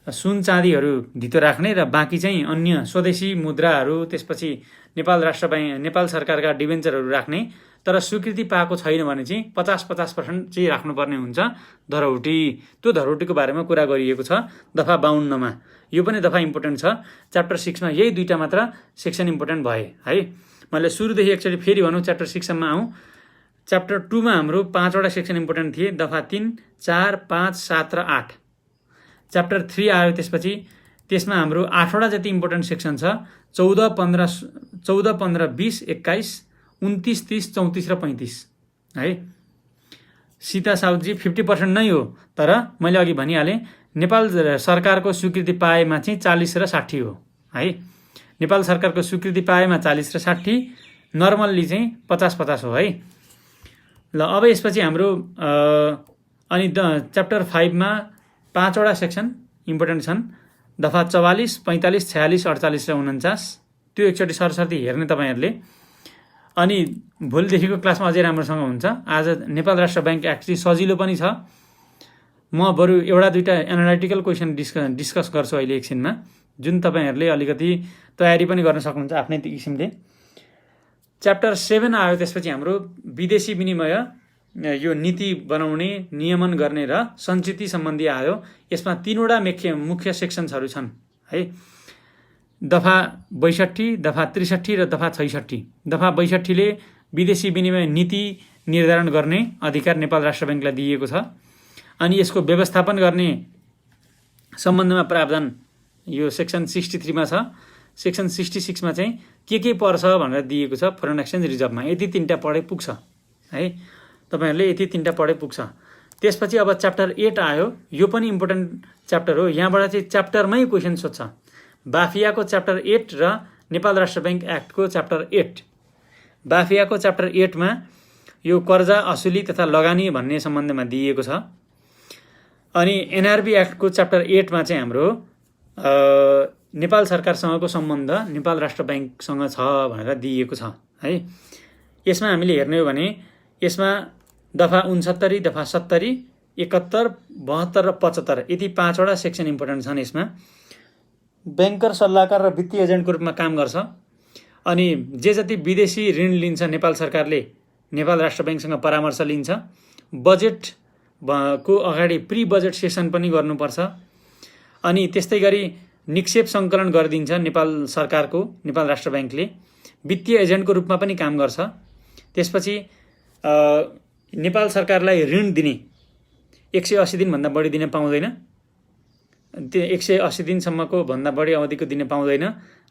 [SPEAKER 1] सुन चाँदीहरू धितो राख्ने र बाँकी चाहिँ अन्य स्वदेशी मुद्राहरू, त्यसपछि नेपाल राष्ट्र बैंक, नेपाल सरकारका डिबेन्चरहरू राख्ने। तर स्वीकृति पाएको छैन भने चाहिँ 50% चाहिँ राख्नुपर्ने हुन्छ धरौटी। त्यो धरौटीको बारेमा कुरा गरिएको छ दफा 52 मा। यो पनि दफा इम्पोर्टेन्ट छ। च्याप्टर 6 मा यही दुईटा मात्र सेक्सन इम्पोर्टेन्ट भए है। मैले सुरुदेखि एकचोटि फेरि भनौं, च्याप्टर 6 सम्म आउँ। च्याप्टर 2 मा हाम्रो 5 वटा सेक्सन इम्पोर्टेन्ट थिए, दफा 3, 4, 5, 7 र 8। च्याप्टर 3 आयो त्यसपछि, त्यसमा हाम्रो 8 वटा जति इम्पोर्टेन्ट सेक्सन छ। 14, 15, 20, 21, 29, 30, 34 र 35 है। सीता साउदजी 50% नै हो, तर मैले अघि भनिहालेँ नेपाल सरकारको स्वीकृति पाएमा चाहिँ 40 र 60 हो है। नेपाल सरकारको स्वीकृति पाएमा 40 र 60, नर्मल्ली चाहिँ 50-50 हो है। ल अब यसपछि हाम्रो अनि च्याप्टर 5 मा 5 वटा सेक्सन इम्पोर्टेन्ट छन्। दफा 44, 45, 46, 48 र 49। त्यो एकचोटि सरसर्ती हेर्ने तपाईहरुले। अनि भोलिदेखिको क्लासमा अझै राम्रोसँग हुन्छ। आज नेपाल राष्ट्र बैंक एक्ट चाहिँ सजिलो पनि छ। म बरु एउटा दुईटा एनालिटिकल क्वेशन डिस्कस गर्छु अहिले एकछिनमा, जुन तपाईहरुले अलिकति तयारी पनि गर्न सक्नुहुन्छ आफ्नै किसिमले। च्याप्टर 7 आयो त्यसपछि हाम्रो विदेशी विनिमय, यो नीति बनाउने, नियमन गर्ने र सञ्चित सम्बन्धी आयो। यसमा 3 वटा मुख्य सेक्सन्सहरु छन् है। दफा 62, दफा 63 र दफा 66। दफा 62 ले विदेशी विनिमय नीति निर्धारण गर्ने अधिकार नेपाल राष्ट्र बैंकलाई दिएको छ। अनि यसको व्यवस्थापन गर्ने सम्बन्धमा प्रावधान यो सेक्सन 63 मा छ। सेक्सन 66 मा चाहिँ के पर्छ भनेर दिएको छ फरेन एक्सचेन्ज रिजर्भमा। यति 3टा पढे पुग्छ है। तपाईहरुले यति 3टा पढे पुग्छ। त्यसपछि अब च्याप्टर 8 आयो। यो पनि इम्पोर्टेन्ट च्याप्टर हो। यहाँबाट चाहिँ च्याप्टरमै क्वेशन सोध्छ। बाफियाको च्याप्टर 8 र नेपाल राष्ट्र बैंक एक्टको च्याप्टर 8। बाफियाको च्याप्टर 8 मा यो कर्जा असुली तथा लगानी भन्ने सम्बन्धमा दिएको छ। अनि एनआरबी एक्टको च्याप्टर 8 मा चाहिँ हाम्रो नेपाल सरकारसँगको सम्बन्ध नेपाल राष्ट्र बैंकसँग छ भनेर दिएको छ है। यसमा हामीले हेर्ने हो भने यसमा दफा 69, दफा 70, 71, 72 र 75 यति 5 वटा सेक्सन इम्पोर्टेन्ट छन्। यसमा बैंकर, सल्लाहकार र वित्तीय एजेन्टको रूपमा काम गर्छ। अनि जे जति विदेशी ऋण लिन्छ नेपाल सरकारले नेपाल राष्ट्र बैंकसँग परामर्श लिन्छ। बजेट को अगाडि प्री बजेट सेसन पनि गर्नुपर्छ। अनि त्यस्तै गरी निक्षेप सङ्कलन गरिदिन्छ नेपाल सरकारको, नेपाल राष्ट्र बैंकले। वित्तीय एजेन्टको रूपमा पनि काम गर्छ। त्यसपछि नेपाल सरकारलाई ऋण दिने 180 दिन भन्दा बढी दिन पाउँदैन। त्यो 180 दिनसम्मको भन्दा बढी अवधिको दिन पाउँदैन।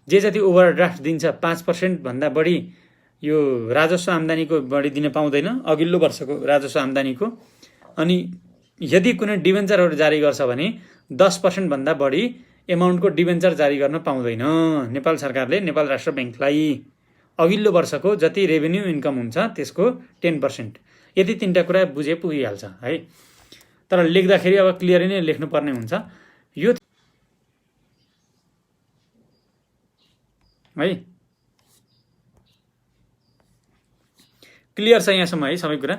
[SPEAKER 1] जे जति ओभरड्राफ्ट दिन्छ 5% भन्दा बढी यो राजस्व आम्दानीको बढी दिन पाउँदैन, अघिल्लो वर्षको राजस्व आम्दानीको। अनि यदि कुनै डिबेन्चरहरू जारी गर्छ भने 10% भन्दा बढी एमाउन्टको डिबेन्चर जारी गर्न पाउँदैन नेपाल सरकारले नेपाल राष्ट्र बैंकलाई। अघिल्लो वर्षको जति रेभेन्यू इन्कम हुन्छ त्यसको 10%। यदि 3टा कुरा बुझे पुगिहाल्छ है। तर लेख्दाखेरि अब क्लियरली नै लेख्नुपर्ने हुन्छ यो है। क्लियर छ यहाँसम्म है सबै कुरा।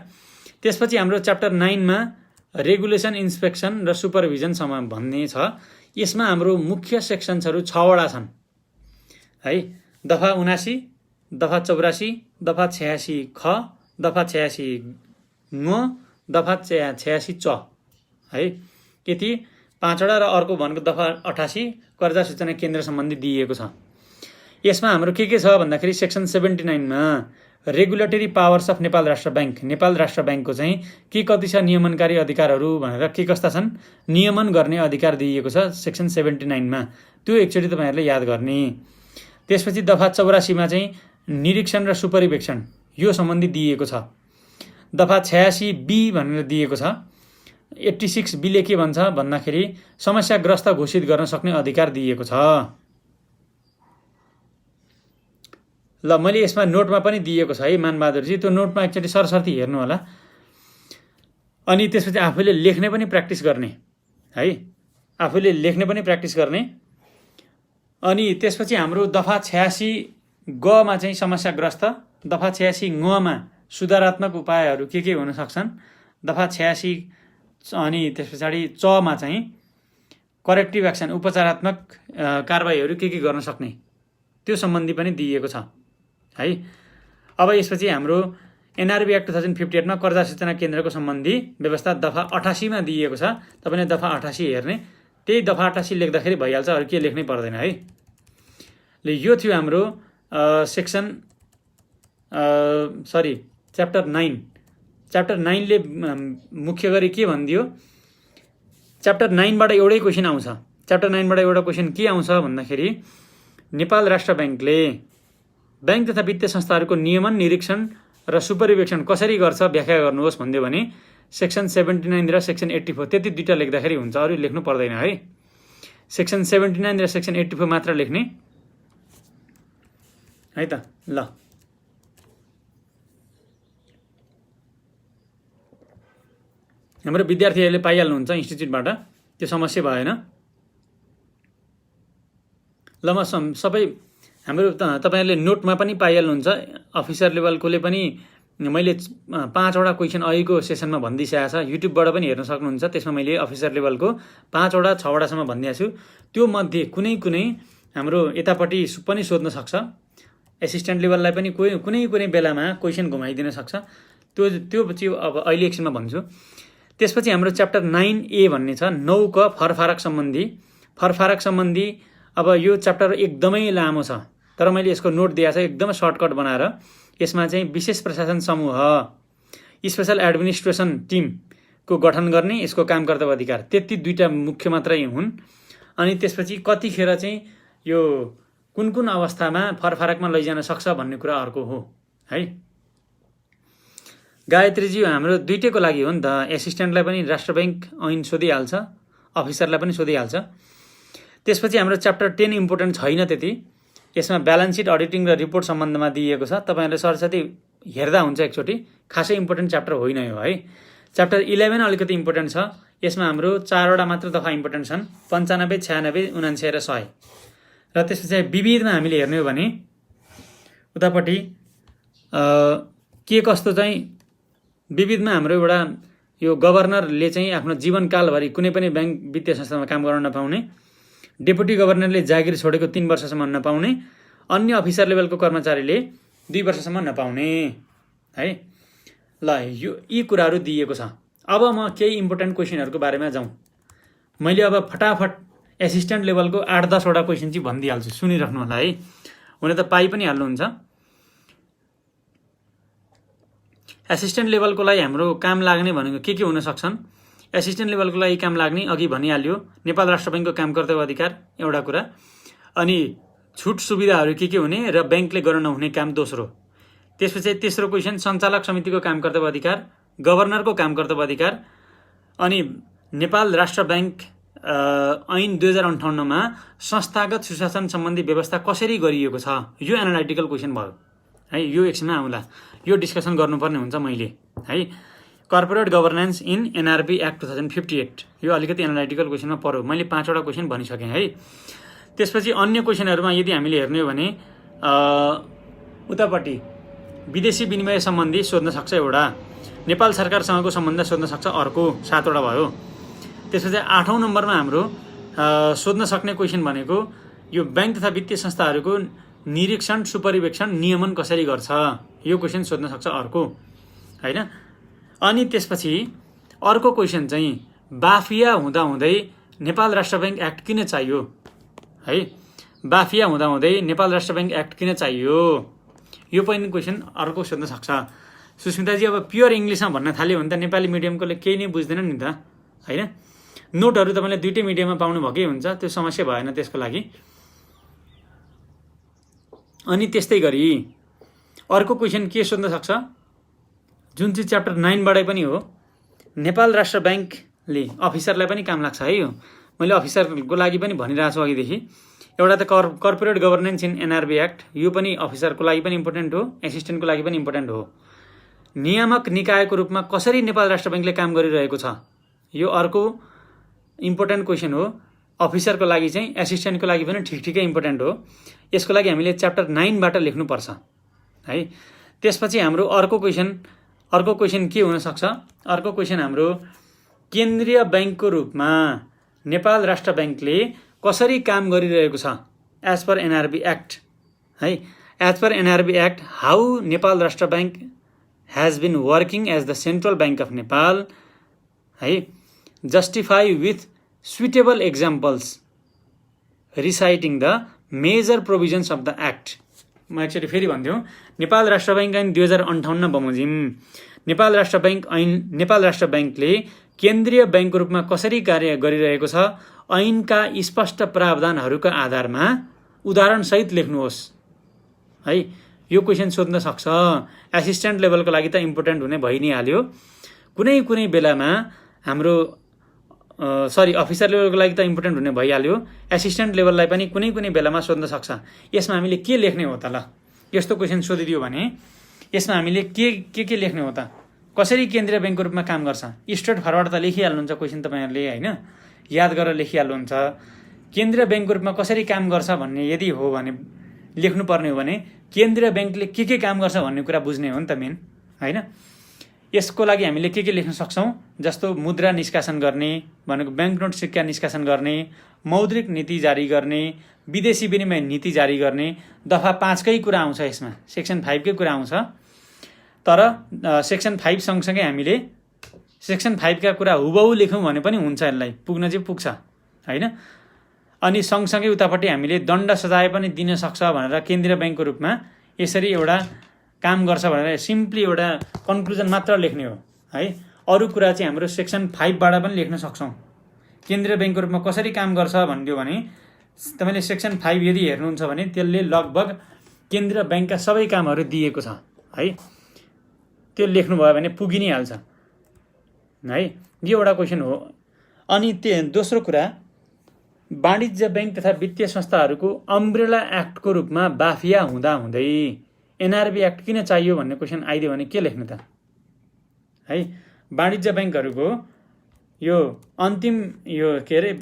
[SPEAKER 1] त्यसपछि हाम्रो च्याप्टर 9 मा रेगुलेसन, इन्स्पेक्सन र सुपरभिजनसम्म भन्ने छ। यसमा हाम्रो मुख्य सेक्सन्सहरु 6 वटा छन् है। दफा 79, दफा 84, दफा 86 ख, दफा 86 ङ, दफा 86 च है। यति 5 वटा र अर्को भनेको दफा 88 कर्जा सूचना केन्द्र सम्बन्धी दिएको छ। यसमा हाम्रो के छ भन्दाखेरि सेक्सन 79 मा रेगुलेटरी पावर्स अफ नेपाल राष्ट्र बैंक, नेपाल राष्ट्र बैंकको चाहिँ के कति छ नियमनकारी अधिकारहरू भनेर के कस्ता छन् नियमन गर्ने अधिकार दिएको छ सेक्सन 79 मा। त्यो एकचोटि तपाईहरुले याद गर्ने। त्यसपछि दफा 84 मा चाहिँ निरीक्षण र सुपरिवेक्षण यो सम्बन्धी दिएको छ। दफा 86 बी भनेर दिएको छ। 86 बी ले के भन्छ भन्दाखेरि समस्याग्रस्त घोषित गर्न सक्ने अधिकार दिएको छ। ल मैले यसमा नोटमा पनि दिएको छ है मानबहादुरजी, त्यो नोटमा एकचोटि सरसर्ती हेर्नु होला। अनि त्यसपछि आफूले लेख्ने पनि प्र्याक्टिस गर्ने है, आफूले लेख्ने पनि प्र्याक्टिस गर्ने। अनि त्यसपछि हाम्रो दफा 86 ग मा चाहिँ समस्याग्रस्त, दफा 86 ङ मा सुधारात्मक उपायहरू के हुन सक्छन्, दफा 86 अनि त्यसपछाडि च मा चाहिँ करेक्टिभ एक्सन, उपचारात्मक कारबाहीहरू के गर्न सक्ने त्यो सम्बन्धी पनि दिएको छ है। अब यसपछि हाम्रो एनआरबी एक्ट 2058 मा कर्जा सूचना केन्द्रको सम्बन्धी व्यवस्था दफा 88 मा दिएको छ। तपाईले दफा 88 हेर्ने, त्यही दफा 88 लेख्दाखेरि भइहाल्छ, अरु के लेख्नै पर्दैन है। ल यो थियो हाम्रो सेक्सन च्याप्टर 9। च्याप्टर 9 ले मुख्य गरी के भन्दियो, च्याप्टर 9 बाट एउटै क्वेशन आउँछ। च्याप्टर 9 बाट एउटा क्वेशन के आउँछ भन्दाखेरि नेपाल राष्ट्र बैंकले बैंक तथा वित्तीय संस्थाहरूको नियमन, निरीक्षण र सुपरिवेक्षण कसरी गर्छ व्याख्या गर्नुहोस् भन्दियो भने सेक्सन 79 र सेक्सन 84 त्यति दुईटा लेख्दाखेरि हुन्छ, अरु लेख्नु पर्दैन है। सेक्सन 79 र सेक्सन 84 मात्र लेख्ने। है त। ल हाम्रो विद्यार्थीहरूले पाइहाल्नुहुन्छ इन्स्टिच्युटबाट, त्यो समस्या भएन। ल म सबै हाम्रो तपाईँहरूले नोटमा पनि पाइहाल्नुहुन्छ। अफिसर लेभलकोले पनि मैले 5वटा क्वेसन अघिको सेसनमा भनिदिइसकेको छ, युट्युबबाट पनि हेर्न सक्नुहुन्छ। त्यसमा मैले अफिसर लेभलको 5वटा 6वटासम्म भनिदिएको छु। त्यो मध्ये कुनै कुनै हाम्रो यतापट्टि पनि सोध्न सक्छ, एसिस्टेन्ट लेभललाई पनि कुनै कुनै बेलामा क्वेसन घुमाइदिन सक्छ। त्यो चाहिँ अब अहिले एकछिनमा भन्छु। त्यसपछि हाम्रो च्याप्टर 9A भन्ने छ, 9 क फरफारक सम्बन्धी। फरफारक सम्बन्धी अब यो च्याप्टर एकदमै लामो छ, तर मैले यसको नोट दिएको छ एकदमै सर्टकट बनाएर। यसमा चाहिँ विशेष प्रशासन समूह, स्पेसल एडमिनिस्ट्रेसन टिमको गठन गर्ने, यसको काम कर्तव्य अधिकार, त्यति 2टा मुख्य मात्रै हुन्। अनि त्यसपछि कतिखेर चाहिँ यो कुन कुन अवस्थामा फरफारकमा लैजान सक्छ भन्ने कुरा अर्को हो है। गायत्रीजी हाम्रो 2टैको लागि हो नि त, एसिस्टेन्टलाई पनि राष्ट्र ब्याङ्क ऐन सोधिहाल्छ, अफिसरलाई पनि सोधिहाल्छ। त्यसपछि हाम्रो च्याप्टर 10 इम्पोर्टेन्ट छैन त्यति। यसमा ब्यालेन्स सिट, अडिटिङ र रिपोर्ट सम्बन्धमा दिएको छ। तपाईँहरूले सरस्वती हेर्दा हुन्छ एकचोटि, खासै इम्पोर्टेन्ट च्याप्टर होइन यो है। च्याप्टर 11 अलिकति इम्पोर्टेन्ट छ। यसमा हाम्रो 4वटा मात्र दफा इम्पोर्टेन्ट छन्, 95, 96, 79 र 100। र त्यसपछि विविधमा हामीले हेर्ने हो भने उतापट्टि के कस्तो चाहिँ विविधमा हाम्रो एउटा यो गभर्नरले चाहिँ आफ्नो जीवनकालभरि कुनै पनि ब्याङ्क वित्तीय संस्थामा काम गर्न नपाउने, डेपुटी गभर्नरले जागिर छोडेको 3 वर्षसम्म नपाउने, अन्य अफिसर लेभलको कर्मचारीले 2 वर्षसम्म नपाउने है। ल यी कुराहरू दिएको छ। अब म केही इम्पोर्टेन्ट क्वेसनहरूको बारेमा जाउँ। मैले अब फटाफट एसिस्टेन्ट लेभलको 8-10 वटा क्वेसन चाहिँ भनिदिइहाल्छु, सुनिराख्नु होला है। हुन त पाइ पनि हाल्नुहुन्छ। एसिस्टेन्ट लेभलको लागि हाम्रो काम लाग्ने भनेको के हुन सक्छन्? एसिस्टेन्ट लेभलको लागि काम लाग्ने अघि भनिहाल्यो, नेपाल राष्ट्र ब्याङ्कको काम कर्तव्य अधिकार एउटा कुरा, अनि छुट सुविधाहरू के हुने र ब्याङ्कले गर्न नहुने काम दोस्रो। त्यसपछि तेस्रो क्वेसन सञ्चालक समितिको काम कर्तव्य अधिकार, गभर्नरको काम कर्तव्य अधिकार, अनि नेपाल राष्ट्र ब्याङ्क ऐन 2058 मा संस्थागत सुशासन सम्बन्धी व्यवस्था कसरी गरिएको छ, यो एनालाइटिकल क्वेसन भयो है। यो एकछिनमा आउँला, यो डिस्कसन गर्नुपर्ने हुन्छ मैले है। Corporate governance in NRB Act 2058, यो अलिकति एनालाइटिकल क्वेसनमा पर्यो। मैले 5वटा क्वेसन भनिसकेँ है। त्यसपछि अन्य क्वेसनहरूमा यदि हामीले हेर्ने हो भने उतापट्टि विदेशी विनिमय सम्बन्धी सोध्न सक्छ एउटा, नेपाल सरकारसँगको सम्बन्ध सोध्न सक्छ अर्को, 7वटा भयो। त्यसपछि 8औं नम्बरमा हाम्रो सोध्न सक्ने क्वेसन भनेको यो ब्याङ्क तथा वित्तीय संस्थाहरूको निरीक्षण, सुपरिवेक्षण, नियमन कसरी गर्छ, यो क्वेसन सोध्न सक्छ अर्को हैन। अनि त्यसपछि अर्को क्वेसन चाहिँ बाफिया हुँदाहुँदै नेपाल राष्ट्र ब्याङ्क एक्ट किन चाहियो है। बाफिया हुँदाहुँदै नेपाल राष्ट्र ब्याङ्क एक्ट किन चाहियो, यो पनि क्वेसन अर्को सोध्न सक्छ। सुस्मिताजी अब प्योर इङ्ग्लिसमा भन्न थाल्यो भने त नेपाली मिडियमकोले केही नै बुझ्दैन नि त हैन। नोटहरू तपाईँले 2टै मिडियममा पाउनु भएकै हुन्छ, त्यो समस्या भएन त्यसको लागि। अनि त्यस्तै गरी अर्को क्वेसन के सोध्न सक्छ, जुन चाहिँ च्याप्टर 9 बाटै पनि हो, नेपाल राष्ट्र ब्याङ्कले अफिसरलाई पनि काम लाग्छ है। यो मैले अफिसरको लागि पनि भनिरहेको छु अघिदेखि। एउटा त corporate governance in NRB act, यो पनि अफिसरको लागि पनि इम्पोर्टेन्ट हो, एसिस्टेन्टको लागि पनि इम्पोर्टेन्ट हो। नियामक निकायको रूपमा कसरी नेपाल राष्ट्र ब्याङ्कले काम गरिरहेको छ, यो अर्को इम्पोर्टेन्ट क्वेसन हो। अफिसरको लागि चाहिँ, एसिस्टेन्टको लागि पनि ठिकै इम्पोर्टेन्ट हो। यसको लागि हामीले च्याप्टर 9 बाट लेख्नुपर्छ है। त्यसपछि हाम्रो अर्को क्वेसन के हुन सक्छ, अर्को क्वेसन हाम्रो केन्द्रीय ब्याङ्कको रूपमा नेपाल राष्ट्र ब्याङ्कले कसरी काम गरिरहेको छ एज पर एनआरबी एक्ट है। As per NRB Act, how Nepal Rastra bank has been working as the central bank of Nepal है। Justify with suitable examples reciting the major provisions of the act. म एक्चुअली फेरि भन्थ्यौँ, नेपाल राष्ट्र ब्याङ्क ऐन 2058 बमोजिम नेपाल राष्ट्र ब्याङ्कले केन्द्रीय ब्याङ्कको रूपमा कसरी कार्य गरिरहेको छ, ऐनका स्पष्ट प्रावधानहरूका आधारमा उदाहरणसहित लेख्नुहोस् है। यो क्वेसन सोध्न सक्छ। एसिस्टेन्ट लेभलको लागि त इम्पोर्टेन्ट हुने भइ नै हाल्यो। कुनै बेलामा हाम्रो अफिसर लेभलको लागि त इम्पोर्टेन्ट हुने भइहाल्यो, एसिस्टेन्ट लेभललाई पनि कुनै बेलामा सोध्न सक्छ। यसमा हामीले के लेख्ने हो त? ल यस्तो क्वेसन सोधिदियो भने यसमा हामीले के लेख्ने हो त? कसरी केन्द्रीय ब्याङ्कको रूपमा काम गर्छ? स्ट्रेट फरवर्ड त लेखिहाल्नुहुन्छ क्वेसन तपाईँहरूले, होइन? याद गरेर लेखिहाल्नुहुन्छ। केन्द्रीय ब्याङ्कको रूपमा कसरी काम गर्छ भन्ने यदि हो भने लेख्नुपर्ने हो भने केन्द्रीय ब्याङ्कले के काम गर्छ भन्ने कुरा बुझ्ने हो नि त मेन, होइन? यसको लागि हामीले के लेख्न सक्छौँ? जस्तो मुद्रा निष्कासन गर्ने भनेको ब्याङ्कनोट सिक्का निष्कासन गर्ने, मौद्रिक नीति जारी गर्ने, विदेशी विनिमय नीति जारी गर्ने, दफा 5 कै कुरा आउँछ यसमा, सेक्सन 5 कै कुरा आउँछ। तर सेक्सन 5 सँगसँगै हामीले सेक्सन 5 का कुरा हुबहु लेखौँ भने पनि हुन्छ, यसलाई पुग्न चाहिँ पुग्छ, होइन? अनि सँगसँगै उतापट्टि हामीले दण्ड सजाय पनि दिन सक्छ भनेर केन्द्रीय ब्याङ्कको रूपमा यसरी एउटा काम गर्छ भनेर सिम्पली एउटा कन्क्लुजन मात्र लेख्ने हो, है? अरू कुरा चाहिँ हाम्रो सेक्सन 5 बाट पनि लेख्न सक्छौँ। केन्द्रीय ब्याङ्कको रूपमा कसरी काम गर्छ भनिदियो भने तपाईँले सेक्सन 5 यदि हेर्नुहुन्छ भने त्यसले लगभग केन्द्रीय ब्याङ्कका सबै कामहरू दिएको छ, है? त्यो लेख्नुभयो भने पुगि नै हाल्छ, है? यो एउटा क्वेसन हो। अनि दोस्रो कुरा, वाणिज्य ब्याङ्क तथा वित्तीय संस्थाहरूको अम्ब्रेला एक्टको रूपमा बाफिया हुँदाहुँदै एनआरबी एक्ट किन चाहियो भन्ने क्वेसन आइदियो भने के लेख्नु त, है? वाणिज्य ब्याङ्कहरूको यो अन्तिम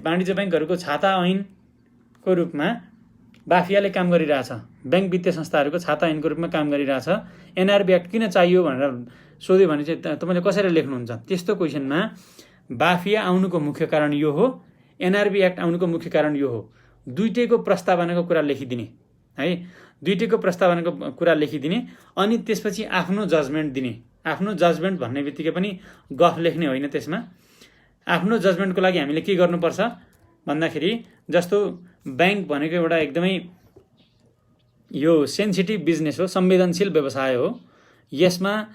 [SPEAKER 1] वाणिज्य ब्याङ्कहरूको छाता ऐनको रूपमा बाफियाले काम गरिरहेछ, ब्याङ्क वित्तीय संस्थाहरूको छाता ऐनको रूपमा काम गरिरहेछ, एनआरबी एक्ट किन चाहियो भनेर सोध्यो भने चाहिँ तपाईँले कसरी लेख्नुहुन्छ? त्यस्तो क्वेसनमा बाफिया आउनुको मुख्य कारण यो हो, एनआरबी एक्ट आउनुको मुख्य कारण यो हो। दुईटैको प्रस्तावनाको कुरा लेखिदिने, है? दुईटैको प्रस्तावनाको कुरा लेखिदिने अनि त्यसपछि आफ्नो जजमेन्ट दिने। आफ्नो जजमेन्ट भन्ने बित्तिकै पनि गफ लेख्ने होइन। त्यसमा आफ्नो जजमेन्टको लागि हामीले के गर्नुपर्छ भन्दाखेरि जस्तो ब्याङ्क भनेको एउटा एकदमै यो सेन्सिटिभ बिजनेस हो, संवेदनशील व्यवसाय हो। यसमा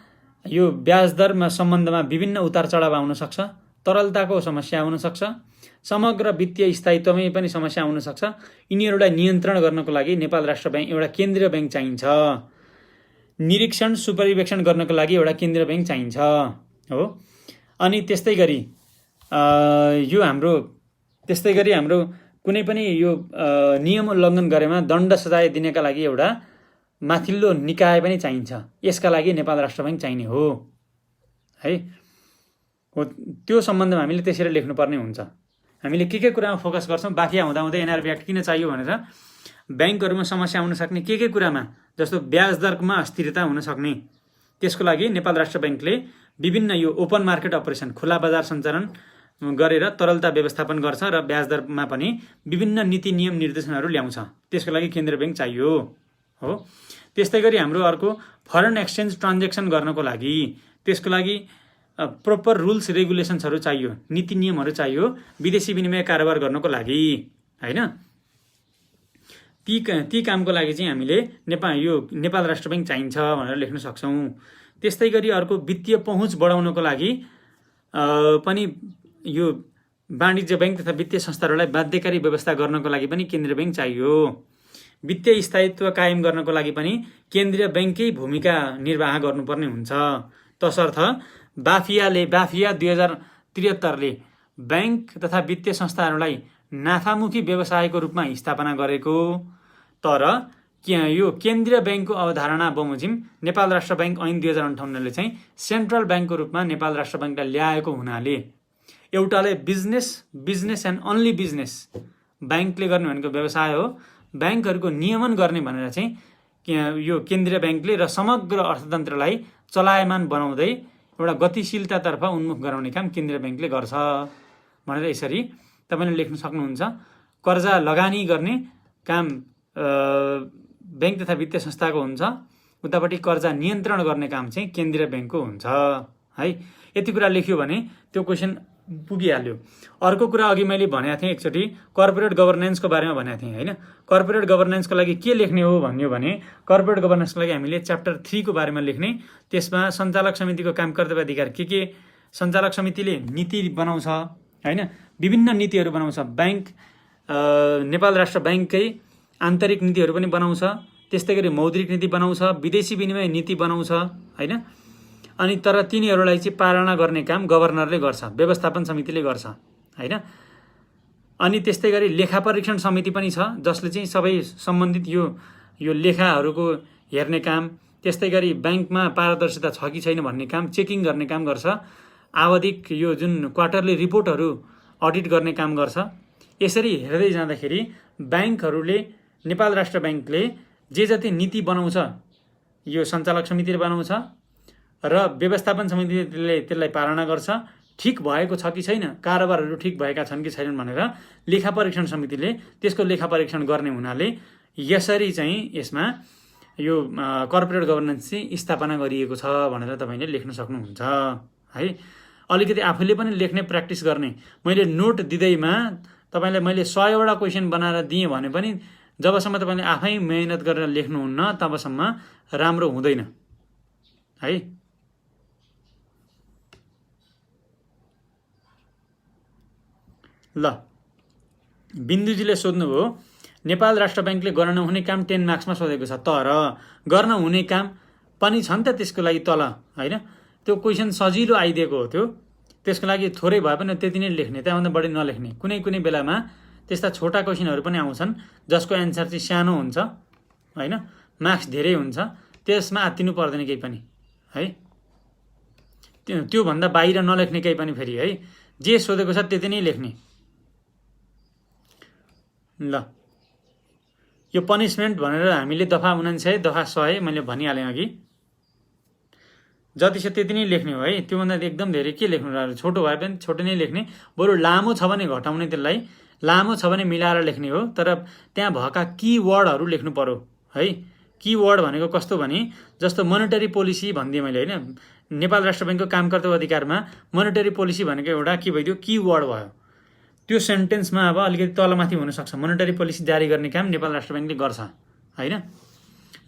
[SPEAKER 1] यो ब्याज दरमा सम्बन्धमा विभिन्न उतार चढाव आउन सक्छ, तरलताको समस्या आउन सक्छ, समग्र वित्तीय स्थायित्वमै पनि समस्या आउन सक्छ। यिनीहरूलाई नियन्त्रण गर्नको लागि नेपाल राष्ट्र ब्याङ्क एउटा केन्द्रीय ब्याङ्क चाहिन्छ। निरीक्षण सुपरिवेक्षण गर्नको लागि एउटा केन्द्रीय ब्याङ्क चाहिन्छ, हो? अनि त्यस्तै गरी हाम्रो कुनै पनि यो नियम उल्लङ्घन गरेमा दण्ड सजाय दिनका लागि एउटा माथिल्लो निकाय पनि चाहिन्छ। यसका लागि नेपाल राष्ट्र ब्याङ्क चाहिने हो, है? हो, त्यो सम्बन्धमा हामीले त्यसरी लेख्नुपर्ने हुन्छ। हामीले के कुरामा फोकस गर्छौँ? बाफिया हुँदाहुँदै एनआरबी एक्ट किन चाहियो भनेर ब्याङ्कहरूमा समस्या आउन सक्ने के कुरामा, जस्तो ब्याज दरमा अस्थिरता हुन सक्ने, त्यसको लागि नेपाल राष्ट्र ब्याङ्कले विभिन्न यो ओपन मार्केट अपरेसन, खुला बजार सञ्चालन गरेर तरलता व्यवस्थापन गर्छ र ब्याज दरमा पनि विभिन्न नीति नियम निर्देशनहरू ल्याउँछ। त्यसको लागि केन्द्रीय ब्याङ्क चाहियो, हो? त्यस्तै गरी हाम्रो अर्को फरेन एक्सचेन्ज ट्रान्जेक्सन गर्नको लागि त्यसको लागि प्रोपर रुल्स रेगुलेसन्सहरू चाहियो, नीति नियमहरू चाहियो विदेशी विनिमय कारोबार गर्नको लागि, होइन? ती कामको लागि चाहिँ हामीले नेपाल राष्ट्र ब्याङ्क चाहिन्छ भनेर लेख्न सक्छौँ। त्यस्तै गरी अर्को वित्तीय पहुँच बढाउनको लागि पनि यो वाणिज्य ब्याङ्क तथा वित्तीय संस्थाहरूलाई बाध्यकारी व्यवस्था गर्नको लागि पनि केन्द्रीय ब्याङ्क चाहियो। वित्तीय स्थायित्व कायम गर्नको लागि पनि केन्द्रीय ब्याङ्ककै भूमिका निर्वाह गर्नुपर्ने हुन्छ। तसर्थ बाफिया 2073ले ब्याङ्क तथा वित्तीय संस्थाहरूलाई नाफामुखी व्यवसायको रूपमा स्थापना गरेको, तर यो केन्द्रीय ब्याङ्कको अवधारणा बमोजिम नेपाल राष्ट्र ब्याङ्क ऐन 2058ले चाहिँ सेन्ट्रल ब्याङ्कको रूपमा नेपाल राष्ट्र ब्याङ्कलाई ल्याएको हुनाले एउटाले बिजनेस एन्ड अन्ली बिजनेस, ब्याङ्कले गर्ने भनेको व्यवसाय हो, ब्याङ्कहरूको नियमन गर्ने भनेर चाहिँ यो केन्द्रीय ब्याङ्कले र समग्र अर्थतन्त्रलाई चलायमान बनाउँदै एउटा गतिशीलतातर्फ उन्मुख गराउने काम केन्द्रीय ब्याङ्कले गर्छ भनेर यसरी तपाईँले लेख्न सक्नुहुन्छ। कर्जा लगानी गर्ने काम ब्याङ्क तथा वित्तीय संस्थाको हुन्छ, उतापट्टि कर्जा नियन्त्रण गर्ने काम चाहिँ केन्द्रीय ब्याङ्कको हुन्छ, है? यति कुरा लेख्यो भने त्यो क्वेसन पुगिहाल्यो। अर्को कुरा अघि मैले भनेको थिएँ एकचोटि कर्पोरेट गभर्नेन्सको बारेमा भनेको थिएँ, होइन? कर्पोरेट गभर्नेन्सको लागि के लेख्ने हो भन्यो भने कर्पोरेट गभर्नेन्सको लागि हामीले च्याप्टर 3 को बारेमा लेख्ने। त्यसमा सञ्चालक समितिको काम कर्तव्य अधिकार के सञ्चालक समितिले नीति बनाउँछ, होइन? विभिन्न नीतिहरू बनाउँछ। ब्याङ्क नेपाल राष्ट्र ब्याङ्ककै आन्तरिक नीतिहरू पनि बनाउँछ, त्यस्तै गरी मौद्रिक नीति बनाउँछ, विदेशी विनिमय नीति बनाउँछ, होइन? अनि तर तिनीहरूलाई चाहिँ पालना गर्ने काम गभर्नरले गर्छ, व्यवस्थापन समितिले गर्छ, होइन? अनि त्यस्तै गरी लेखा परीक्षण समिति पनि छ, जसले चाहिँ सबै सम्बन्धित यो लेखाहरूको हेर्ने काम, त्यस्तै गरी ब्याङ्कमा पारदर्शिता छ कि छैन भन्ने काम, चेकिङ गर्ने काम गर्छ। आवधिक यो जुन क्वार्टरली रिपोर्टहरू अडिट गर्ने काम गर्छ। यसरी हेर्दै जाँदाखेरि ब्याङ्कहरूले, नेपाल राष्ट्र ब्याङ्कले जे जति नीति बनाउँछ यो सञ्चालक समितिले बनाउँछ र व्यवस्थापन समितिले त्यसलाई पालना गर्छ। ठिक भएको छ कि छैन, कारोबारहरू ठिक भएका छन् कि छैनन् भनेर लेखा परीक्षण समितिले त्यसको लेखा परीक्षण गर्ने हुनाले यसरी चाहिँ यसमा यो कर्पोरेट गभर्नेन्स चाहिँ स्थापना गरिएको छ भनेर तपाईँले लेख्न सक्नुहुन्छ है। अलिकति आफूले पनि लेख्ने प्र्याक्टिस गर्ने। मैले नोट दिँदैमा तपाईँलाई मैले 100वटा क्वेसन बनाएर दिएँ भने पनि जबसम्म तपाईँले आफै मेहनत गरेर लेख्नुहुन्न तबसम्म राम्रो हुँदैन है। ल, बिन्दुजीले सोध्नुभयो नेपाल राष्ट्र ब्याङ्कले गर्न नहुने काम 10 मार्क्समा सोधेको छ, तर गर्न हुने काम पनि छ नि त त्यसको लागि तल होइन। त्यो क्वेसन सजिलो आइदिएको हो, त्यसको लागि थोरै भए पनि त्यति नै लेख्ने, त्यहाँभन्दा बढी नलेख्ने। कुनै कुनै बेलामा त्यस्ता छोटा क्वेसनहरू पनि आउँछन् जसको एन्सर चाहिँ सानो हुन्छ होइन, मार्क्स धेरै हुन्छ, त्यसमा आत्तिनु पर्दैन केही पनि है। त्योभन्दा बाहिर नलेख्ने केही पनि फेरि है, जे सोधेको छ त्यति नै लेख्ने। ल, यो पनिसमेन्ट भनेर हामीले दफा 49 दफा 100 मैले भनिहालेँ अघि, जति छ त्यति नै लेख्ने हो है। त्योभन्दा एकदम धेरै के लेख्नु र, छोटो भए पनि छोटो नै लेख्ने, बरु लामो छ भने घटाउने, त्यसलाई लामो छ भने मिलाएर लेख्ने हो। तर त्यहाँ भएका किवर्डहरू लेख्नु पर्यो है। किवर्ड भनेको कस्तो भने जस्तो मोनेटरी पोलिसी भनिदिएँ मैले होइन, नेपाल राष्ट्र ब्याङ्कको काम कर्तव्य अधिकारमा मोनेटरी पोलिसी भनेको एउटा के भइदियो, किवर्ड भयो। त्यो सेन्टेन्समा अब अलिकति तलमाथि हुनसक्छ। मोनेटरी पोलिसी जारी गर्ने काम नेपाल राष्ट्र ब्याङ्कले गर्छ होइन,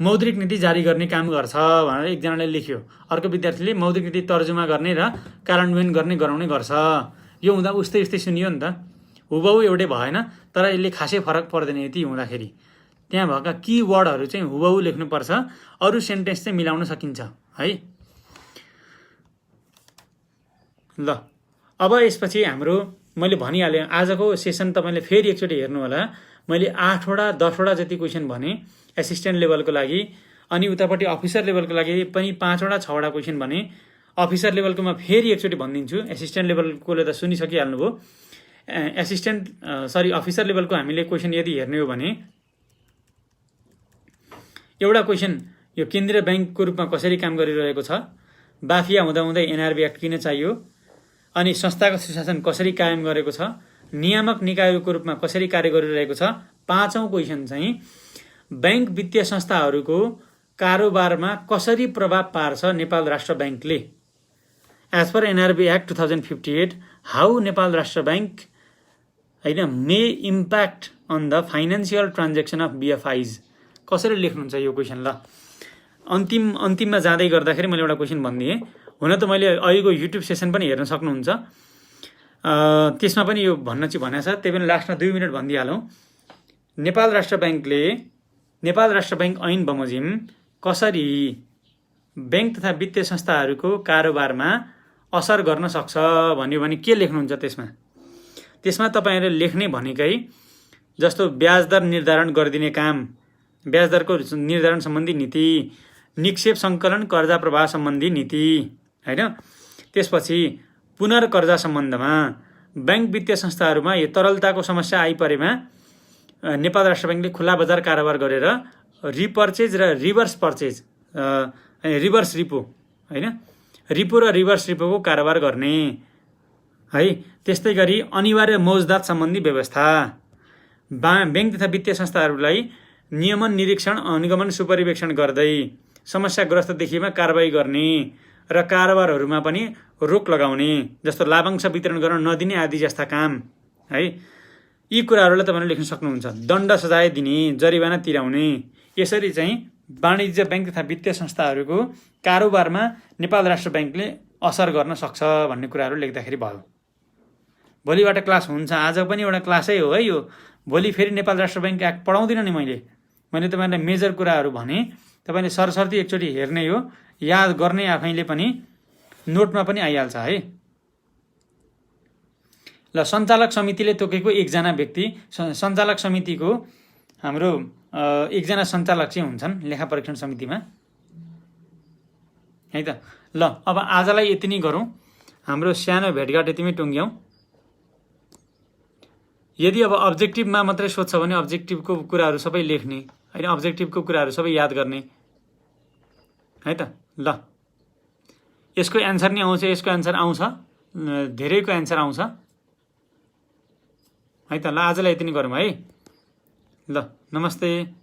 [SPEAKER 1] मौद्रिक नीति जारी गर्ने काम गर्छ भनेर एकजनाले लेख्यो, अर्को विद्यार्थीले मौद्रिक नीति तर्जुमा गर्ने र कार्यान्वयन गर्ने गराउने गर्छ। यो हुँदा उस्तै सुनियो नि त, हुबहु एउटै भएन, तर यसले खासै फरक पर्दैन यति हुँदाखेरि। त्यहाँ भएका किवर्डहरू चाहिँ हुबहु लेख्नुपर्छ, अरू सेन्टेन्स चाहिँ मिलाउन सकिन्छ है। ल, अब यसपछि हाम्रो मैले भनिहालेँ आजको सेसन तपाईँले फेरि एकचोटि हेर्नु होला। मैले 8वटा 10वटा जति क्वेसन भने एसिस्टेन्ट लेभलको लागि, अनि उतापट्टि अफिसर लेभलको लागि पनि 5वटा 6वटा क्वेसन भने। अफिसर लेभलकोमा फेरि एकचोटि भनिदिन्छु, एसिस्टेन्ट लेभलकोले त सुनिसकिहाल्नुभयो। अफिसर लेभलको हामीले क्वेसन यदि हेर्ने हो भने एउटा क्वेसन यो केन्द्रीय ब्याङ्कको रूपमा कसरी काम गरिरहेको छ, बाफिया हुँदाहुँदै एनआरबी एक्ट किन चाहियो, अनि संस्थागत सुशासन कसरी कायम गरेको छ, नियामक निकायको रूपमा कसरी कार्य गरिरहेको छ। 5औं क्वेसन चाहिँ ब्याङ्क वित्तीय संस्थाहरूको कारोबारमा कसरी प्रभाव पार्छ नेपाल राष्ट्र ब्याङ्कले। As per NRB Act 2058 how Nepal Rastra bank होइन may impact on the financial transaction of BFIs. कसरी लेख्नुहुन्छ यो क्वेसन। ल, अन्तिममा जाँदै गर्दाखेरि मैले एउटा क्वेसन भनिदिएँ। हुन त मैले अहिलेको युट्युब सेसन पनि हेर्न सक्नुहुन्छ, त्यसमा पनि यो भन्न चाहिँ भनेको छ, त्यही पनि लास्टमा 2 मिनट भनिदिइहालौँ। नेपाल राष्ट्र ब्याङ्कले नेपाल राष्ट्र ब्याङ्क ऐन बमोजिम कसरी ब्याङ्क तथा वित्तीय संस्थाहरूको कारोबारमा असर गर्न सक्छ भन्यो भने के लेख्नुहुन्छ त्यसमा तपाईँहरूले लेख्ने भनेकै जस्तो ब्याज दर निर्धारण गरिदिने काम, ब्याज दरको निर्धारण सम्बन्धी नीति, निक्षेप सङ्कलन कर्जा प्रवाह सम्बन्धी नीति होइन। त्यसपछि पुनर्कर्जा सम्बन्धमा ब्याङ्क वित्तीय संस्थाहरूमा यो तरलताको समस्या आइपरेमा नेपाल राष्ट्र ब्याङ्कले खुला बजार कारोबार गरेर रिपर्चेज र रिभर्स पर्चेज, रिभर्स रिपो होइन, रिपो र रिभर्स रिपोको कारोबार गर्ने है। त्यस्तै गरी अनिवार्य मौजदात सम्बन्धी व्यवस्था, ब्याङ्क तथा वित्तीय संस्थाहरूलाई नियमन निरीक्षण अनुगमन सुपरिवेक्षण गर्दै समस्याग्रस्त देखिएमा कारबाही गर्ने र कारोबारहरूमा पनि रोक लगाउने, जस्तो लाभांश वितरण गर्न नदिने आदि जस्ता काम है। यी कुराहरूलाई तपाईँले लेख्न सक्नुहुन्छ। दण्ड सजाय दिने, जरिवाना तिराउने, यसरी चाहिँ वाणिज्य ब्याङ्क तथा वित्तीय संस्थाहरूको कारोबारमा नेपाल राष्ट्र ब्याङ्कले असर गर्न सक्छ भन्ने कुराहरू लेख्दाखेरि भयो। भोलिबाट क्लास हुन्छ, आज पनि एउटा क्लासै हो है यो। भोलि फेरि नेपाल राष्ट्र ब्याङ्क एक्ट पढाउँदिनँ नि मैले तपाईँलाई मेजर कुराहरू भने तपाईँले सरसर्ती एकचोटि हेर्ने हो, याद गर्ने आफैले पनि, नोटमा पनि आइहाल्छ है। ल, सञ्चालक समितिले तोकेको एकजना व्यक्ति, सञ्चालक समितिको हाम्रो एकजना सञ्चालक चाहिँ हुन्छन् लेखा परीक्षण समितिमा है त। ल अब आजलाई यति नै गरौँ, हाम्रो सानो भेटघाट यतिमै टुङ्ग्यौँ। यदि अब अब्जेक्टिभमा मात्रै सोध्छ भने अब्जेक्टिभको कुराहरू सबै लेख्ने होइन, अब्जेक्टिभको कुराहरू सबै याद गर्ने है त। ल यसको एन्सर नि आउँछ, यसको एन्सर आउँछ, धेरैको एन्सर आउँछ है त। ल आजलाई यति नै गरौँ है। ल नमस्ते।